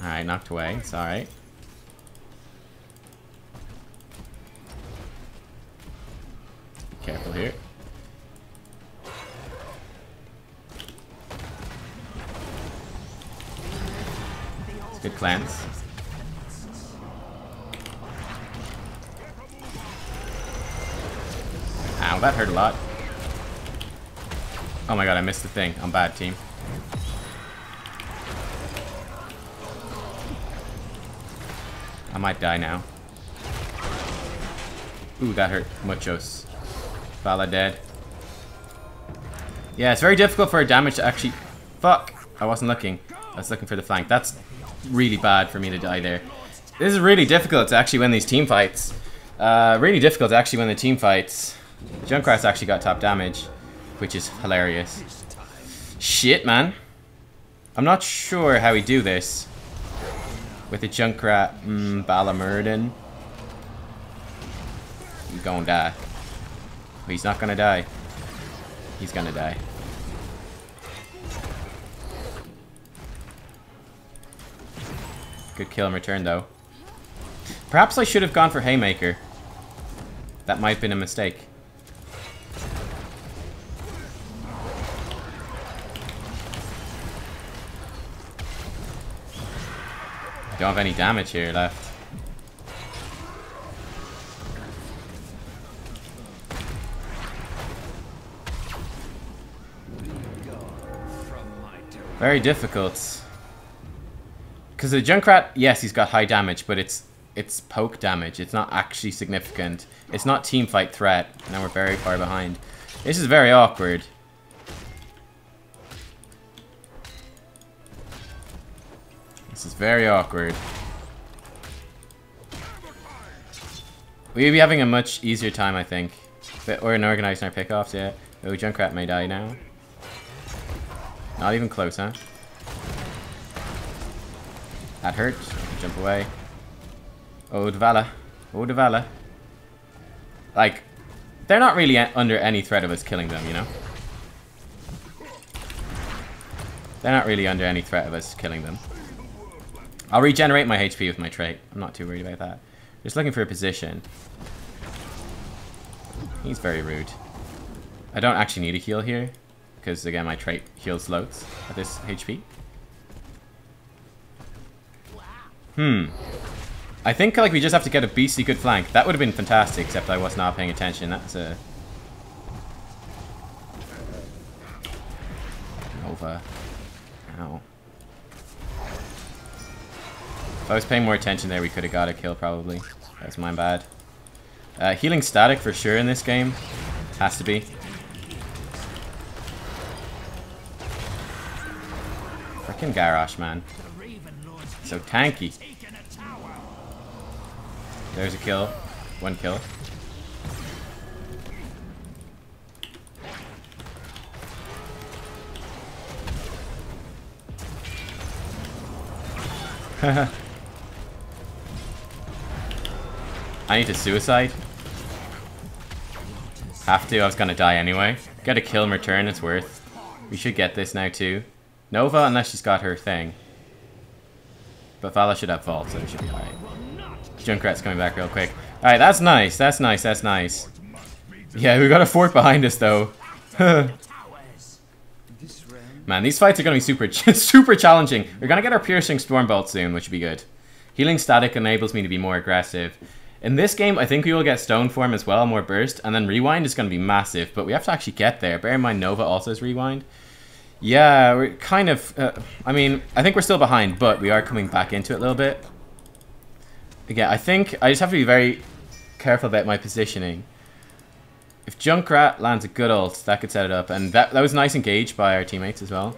Speaker 1: Alright, knocked away. It's alright. Be careful here. Good cleanse. Ow, that hurt a lot. Oh my god, I missed the thing. I'm bad, team. I might die now. Ooh, that hurt. Muchos. Vala dead. Yeah, it's very difficult for damage to actually... Fuck! I wasn't looking. I was looking for the flank. That's really bad for me to die there. This is really difficult to actually win these team fights. Really difficult to actually win the team fights. Junkrat's actually got top damage, which is hilarious. Shit, man. I'm not sure how we do this. With the Junkrat, Balamurden. He's gonna die. But he's not gonna die. He's gonna die. Good kill in return, though. Perhaps I should have gone for Haymaker. That might have been a mistake. I don't have any damage here left. Very difficult. Because the Junkrat, yes, he's got high damage, but it's poke damage. It's not actually significant. It's not team fight threat. Now we're very far behind. This is very awkward. This is very awkward. We'll be having a much easier time, I think. We're organizing our pickoffs, yeah. Oh, Junkrat may die now. Not even close, huh? That hurt. I can jump away. Oh, Dvala. Oh, Dvala. Like, they're not really under any threat of us killing them, you know? They're not really under any threat of us killing them. I'll regenerate my HP with my trait. I'm not too worried about that. Just looking for a position. He's very rude. I don't actually need a heal here. Because, again, my trait heals loads at this HP. I think, like, we just have to get a beastly good flank. That would have been fantastic, except I was not paying attention. That's a... Nova. Ow. If I was paying more attention there, we could have got a kill, probably. That's my bad. Healing static for sure in this game. Has to be. Frickin' Garrosh, man. So tanky. There's a kill. One kill. I need to suicide. Have to, I was gonna die anyway. Get a kill in return, it's worth. We should get this now too. Nova, unless she's got her thing. But Vala should have vault, so it should be alright. Junkrat's coming back real quick. Alright, that's nice, that's nice, that's nice. Yeah, we got a fort behind us though. Man, these fights are gonna be super challenging. We're gonna get our piercing storm bolt soon, which would be good. Healing static enables me to be more aggressive. In this game, I think we will get stone form as well, more burst, and then rewind is gonna be massive, but we have to actually get there. Bear in mind Nova also has rewind. Yeah, we're kind of, I mean, I think we're still behind, but we are coming back into it a little bit. Again, I think I just have to be very careful about my positioning. If Junkrat lands a good ult, that could set it up, and that was nice engaged by our teammates as well.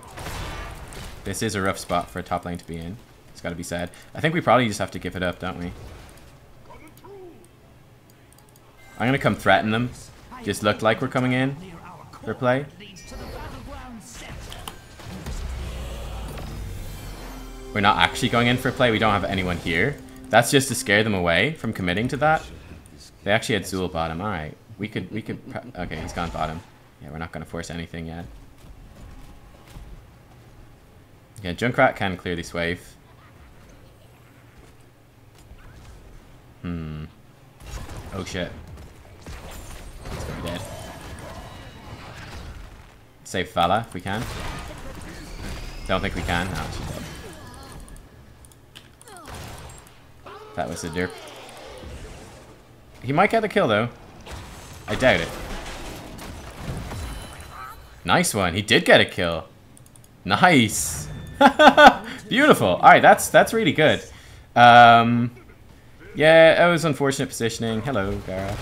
Speaker 1: This is a rough spot for a top lane to be in. It's got to be said. I think we probably just have to give it up, don't we? I'm going to come threaten them. Just look like we're coming in for play. We're not actually going in for play. We don't have anyone here. That's just to scare them away from committing to that. They actually had Zul bottom. Alright. We could... Okay, he's gone bottom. Yeah, we're not going to force anything yet. Yeah, Junkrat can clear this wave. Oh shit. He's gonna be dead. Save Vala if we can. Don't think we can. No, she's dead. That was a derp. He might get a kill, though. I doubt it. Nice one. He did get a kill. Nice. Beautiful. Alright, that's really good. Yeah, it was unfortunate positioning. Hello, Garage.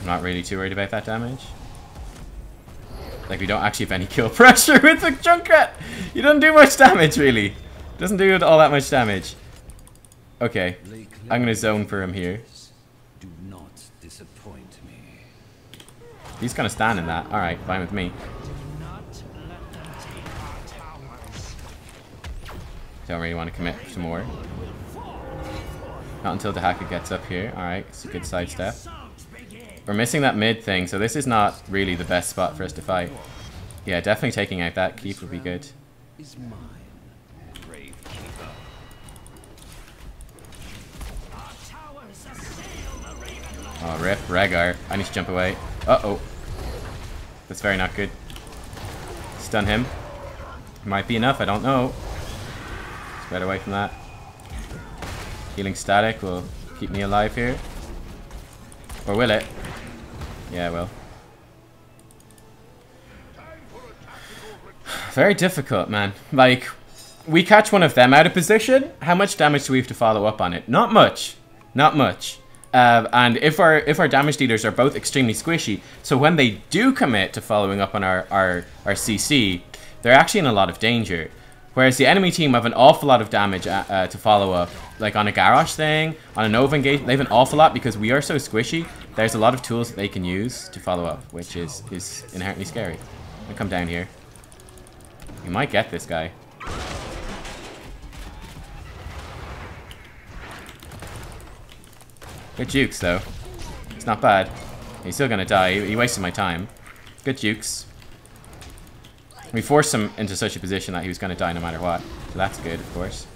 Speaker 1: I'm not really too worried about that damage. Like, we don't actually have any kill pressure with the Junkrat. You don't do much damage, really. Doesn't do all that much damage. Okay, I'm gonna zone for him here.
Speaker 5: Do not disappoint me.
Speaker 1: He's gonna stand in that. Alright, fine with me. Don't really want to commit some more. Not until the hacker gets up here. Alright, it's a good sidestep. We're missing that mid thing, so this is not really the best spot for us to fight. Yeah, definitely taking out that keep would be good.
Speaker 5: Is mine, brave keeper.
Speaker 1: Oh, rip, Rhaegar. I need to jump away. Uh-oh. That's very not good. Stun him. Might be enough, I don't know. Let's get away from that. Healing static will keep me alive here. Or will it? Yeah, it will. Very difficult, man. Like, we catch one of them out of position. How much damage do we have to follow up on it? Not much. Not much. And if our damage dealers are both extremely squishy, so when they do commit to following up on our CC, they're actually in a lot of danger. Whereas the enemy team have an awful lot of damage to follow up. Like on a Garrosh thing, on a Nova engage, they have an awful lot because we are so squishy. There's a lot of tools that they can use to follow up, which is inherently scary. I'm gonna come down here. You might get this guy. Good jukes, though. It's not bad. He's still gonna die. He wasted my time. Good jukes. We forced him into such a position that he was gonna die no matter what. So that's good, of course.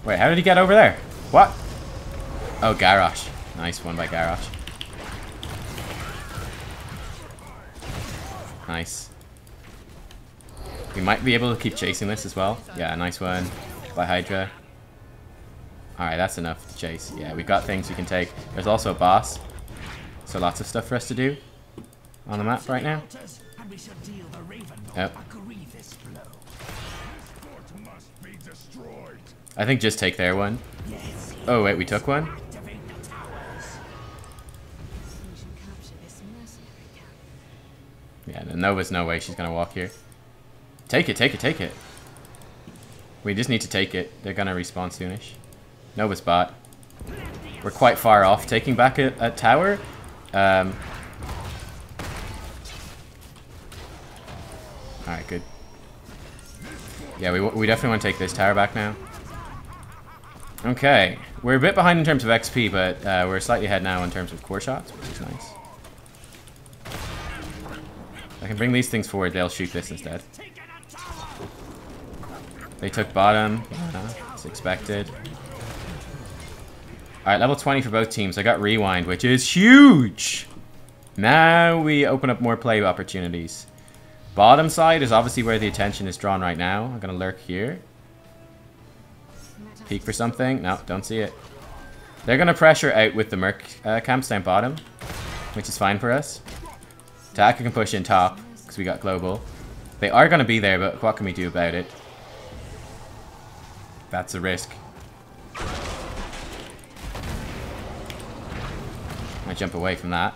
Speaker 1: Wait, how did he get over there? What? Oh, Garrosh. Nice one by Garrosh. Nice. We might be able to keep chasing this as well. Yeah, nice one by Hydra. Alright, that's enough to chase. Yeah, we've got things we can take. There's also a boss. So lots of stuff for us to do on the map right now. Yep. I think just take their one. Oh wait, we took one? Yeah, Nova's no way she's gonna walk here. Take it, take it, take it. We just need to take it. They're gonna respawn soonish. Nova's bot. We're quite far off taking back a tower. Alright, good. Yeah, we definitely want to take this tower back now. Okay, we're a bit behind in terms of XP, but we're slightly ahead now in terms of core shots, which is nice. If I can bring these things forward, they'll shoot this instead. They took bottom. It's expected. Alright, level 20 for both teams. I got rewind, which is huge! Now we open up more play opportunities. Bottom side is obviously where the attention is drawn right now. I'm gonna lurk here. Peek for something. No, don't see it. They're gonna pressure out with the Merc camps down bottom, which is fine for us. Taka can push in top, because we got global. They are gonna be there, but what can we do about it? That's a risk. I jump away from that.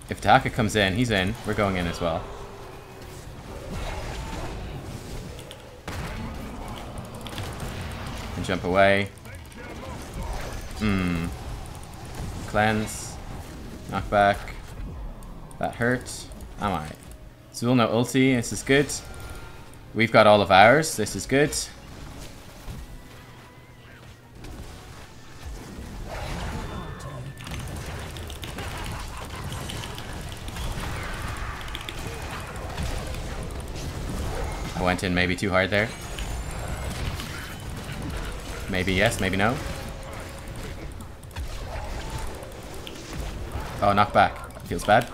Speaker 1: If Taka comes in, he's in. We're going in as well. And jump away. Cleanse. Knockback. That hurts. I'm alright. Zul no ulti. This is good. We've got all of ours. This is good. I went in maybe too hard there. Maybe yes, maybe no. Oh, knock back. Feels bad.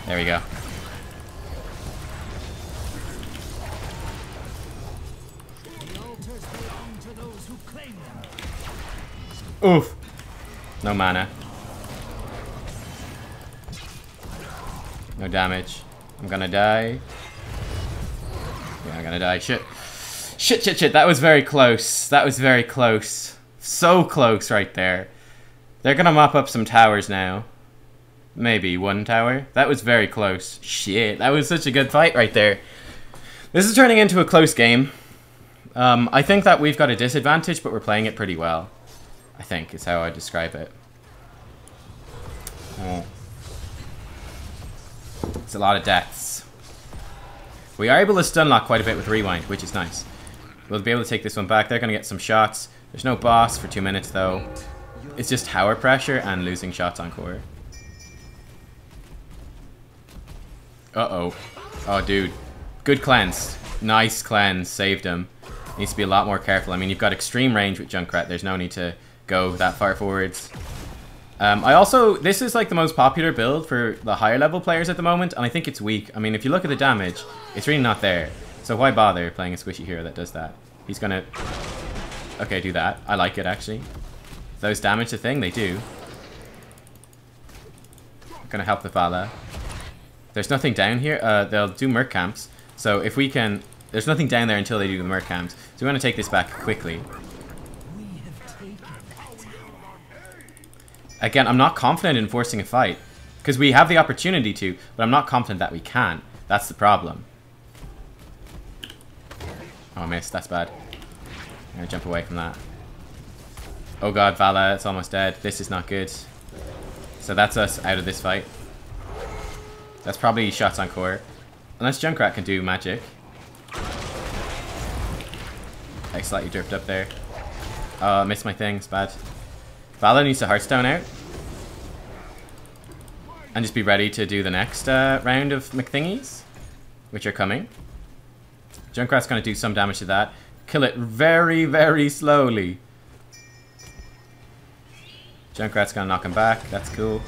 Speaker 1: There we go. Oof. No mana. No damage. I'm gonna die. Yeah, I'm gonna die. Shit. Shit, shit, shit. That was very close. That was very close. So close right there. They're gonna mop up some towers now. Maybe one tower. That was very close. Shit. That was such a good fight right there. This is turning into a close game. I think that we've got a disadvantage, but we're playing it pretty well. I think is how I describe it. Oh. It's a lot of deaths. We are able to stun lock quite a bit with rewind, which is nice. We'll be able to take this one back. They're going to get some shots. There's no boss for 2 minutes though. It's just tower pressure and losing shots on core. Uh-oh. Oh, dude. Good cleanse. Nice cleanse. Saved him. Needs to be a lot more careful. I mean, you've got extreme range with Junkrat. There's no need to go that far forwards. This is like the most popular build for the higher level players at the moment, and I think it's weak. I mean, if you look at the damage, it's really not there. So why bother playing a squishy hero that does that? He's gonna... Okay, do that. I like it, actually. Those damage the thing? They do. Gonna help the Vala. There's nothing down here. They'll do Merc camps. So if we can... There's nothing down there until they do the Merc camps. So we want to take this back quickly. Again, I'm not confident in forcing a fight. Because we have the opportunity to, but I'm not confident that we can. That's the problem. Oh, I missed. That's bad. I'm going to jump away from that. Oh god, Vala, it's almost dead. This is not good. So that's us out of this fight. That's probably shots on core. Unless Junkrat can do magic. I slightly dripped up there. Oh, I missed my thing. It's bad. Vala needs to Hearthstone out. And just be ready to do the next round of McThingies, which are coming. Junkrat's going to do some damage to that. Kill it very, very slowly. Junkrat's going to knock him back. That's cool.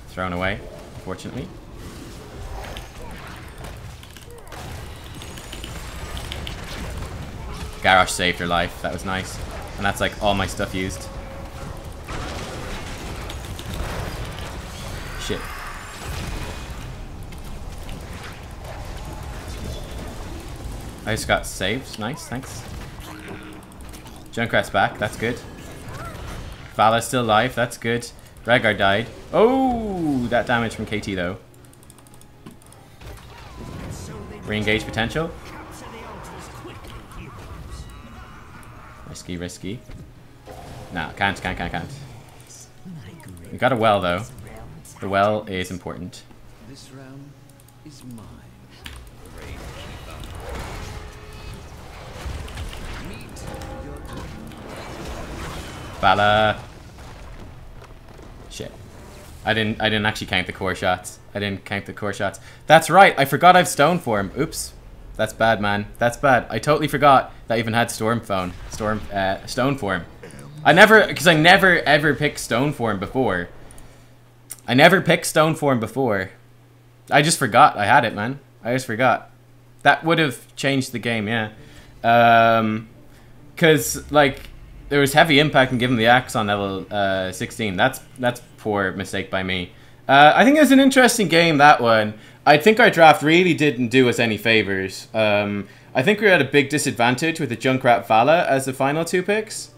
Speaker 1: Thrown away, unfortunately. Garrosh saved her life. That was nice. And that's like all my stuff used. Shit. I just got saved. Nice, thanks. Junkrat's back. That's good. Vala's still alive. That's good. Rhaegar died. Oh, that damage from KT though. Re-engage potential. Risky, risky. No, can't. We got a well though. The well is important.
Speaker 5: This realm is mine.
Speaker 1: Vala. Shit. I didn't actually count the core shots. That's right. I forgot I've stone form. Oops. That's bad, man. That's bad. I totally forgot that I even had stone form. I never ever picked stone form before. I just forgot I had it, man. I just forgot. That would have changed the game, yeah. Cause like there was heavy impact and giving the axe on level 16. That's poor mistake by me. I think it was an interesting game, that one. I think our draft really didn't do us any favors. I think we were at a big disadvantage with the Junkrat Vala as the final 2 picks.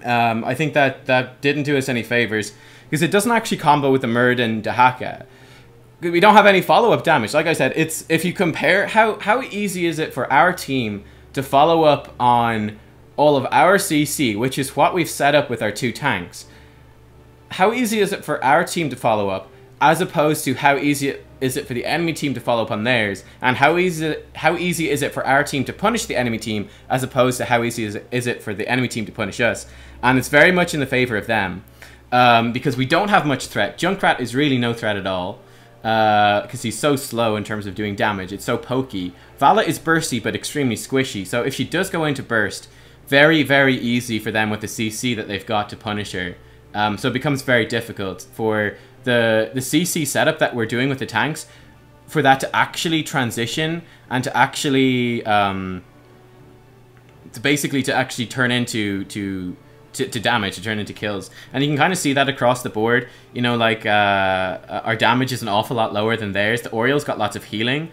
Speaker 1: I think that didn't do us any favors because it doesn't actually combo with the Murd and Dahaka. We don't have any follow-up damage. Like I said, it's if you compare how easy is it for our team to follow up on all of our CC, which is what we've set up with our 2 tanks. How easy is it for our team to follow up as opposed to how easy it is it for the enemy team to follow up on theirs, and how easy is it for our team to punish the enemy team, as opposed to how easy is it for the enemy team to punish us. And it's very much in the favor of them, because we don't have much threat. Junkrat is really no threat at all, because he's so slow in terms of doing damage. It's so pokey. Vala is bursty but extremely squishy, so if she does go into burst, very, very easy for them with the CC that they've got to punish her. So it becomes very difficult for the CC setup that we're doing with the tanks, for that to actually transition and to actually to actually turn into damage, to turn into kills. And you can kind of see that across the board. You know, like our damage is an awful lot lower than theirs. The Orioles got lots of healing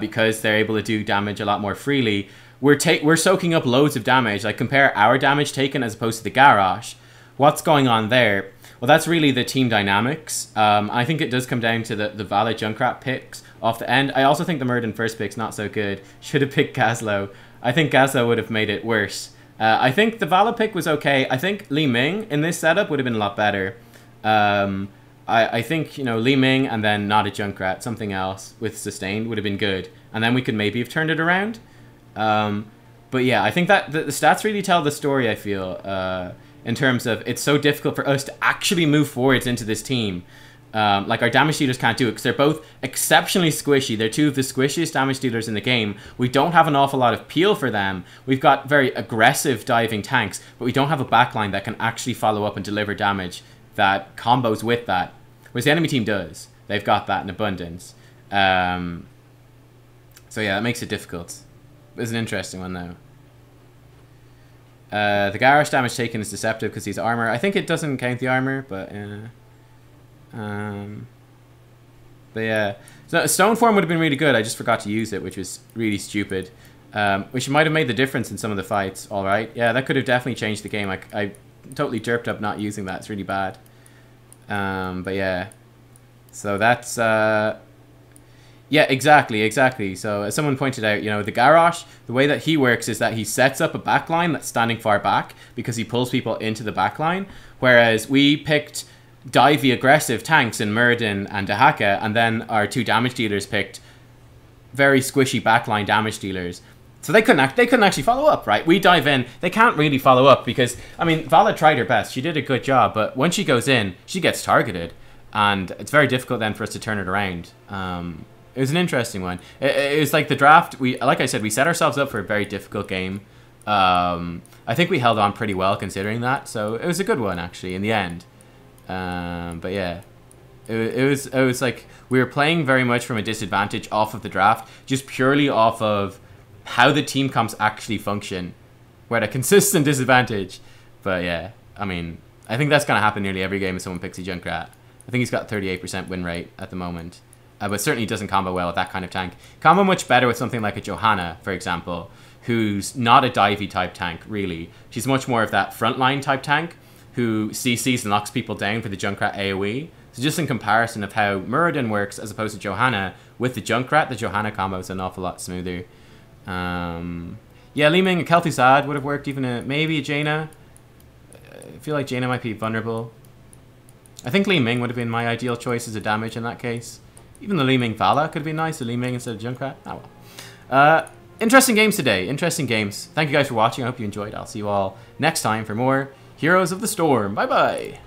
Speaker 1: because they're able to do damage a lot more freely. We're soaking up loads of damage. Like, compare our damage taken as opposed to the Garrosh. What's going on there? Well, that's really the team dynamics. I think it does come down to the Vala Junkrat picks off the end. I also think the Muradin first pick's not so good. Should have picked Gazlo. I think Gazlo would have made it worse. I think the Vala pick was okay. I think Li Ming in this setup would have been a lot better. I think, you know, Li Ming and then not a Junkrat, something else with sustained would have been good. And then we could maybe have turned it around. But yeah, I think that the stats really tell the story, I feel, in terms of it's so difficult for us to actually move forwards into this team. Like, our damage dealers can't do it because they're both exceptionally squishy. They're two of the squishiest damage dealers in the game. We don't have an awful lot of peel for them. We've got very aggressive diving tanks, but we don't have a backline that can actually follow up and deliver damage that combos with that. Whereas the enemy team does. They've got that in abundance. So yeah, that makes it difficult. It's an interesting one, though. The Garrosh damage taken is deceptive because he's armor. I think it doesn't count the armor, but yeah. So a stone form would have been really good. I just forgot to use it, which was really stupid. Which might have made the difference in some of the fights. All right, yeah, that could have definitely changed the game. I totally derped up not using that. It's really bad. But yeah, so that's yeah, exactly. So as someone pointed out, you know, the Garrosh, the way that he works is that he sets up a backline that's standing far back because he pulls people into the backline, whereas we picked divey aggressive tanks in Muradin and Dahaka, and then our two damage dealers picked very squishy backline damage dealers. So they couldn't actually follow up, right? We dive in, they can't really follow up because, I mean, Vala tried her best. She did a good job, but when she goes in, she gets targeted, and it's very difficult then for us to turn it around. It was an interesting one. It was like the draft. Like I said, we set ourselves up for a very difficult game. I think we held on pretty well considering that. So it was a good one actually in the end. But yeah, it was like we were playing very much from a disadvantage off of the draft, just purely off of how the team comps actually function. We're at a consistent disadvantage. But yeah, I mean, I think that's gonna happen nearly every game if someone picks a Junkrat. I think he's got 38% win rate at the moment. But certainly doesn't combo well with that kind of tank. Combo much better with something like a Johanna, for example, who's not a divey type tank, really. She's much more of that frontline type tank who CCs and locks people down for the Junkrat AoE. So just in comparison of how Muradin works as opposed to Johanna, with the Junkrat, the Johanna combo is an awful lot smoother. Yeah, Li Ming, a Kel'Thuzad would have worked, even maybe a Jaina. I feel like Jaina might be vulnerable. I think Li Ming would have been my ideal choice as a damage in that case. Even the Li Ming Vala could have been nice, the Li Ming instead of Junkrat. Oh well. Interesting games today. Interesting games. Thank you guys for watching. I hope you enjoyed. I'll see you all next time for more Heroes of the Storm. Bye-bye.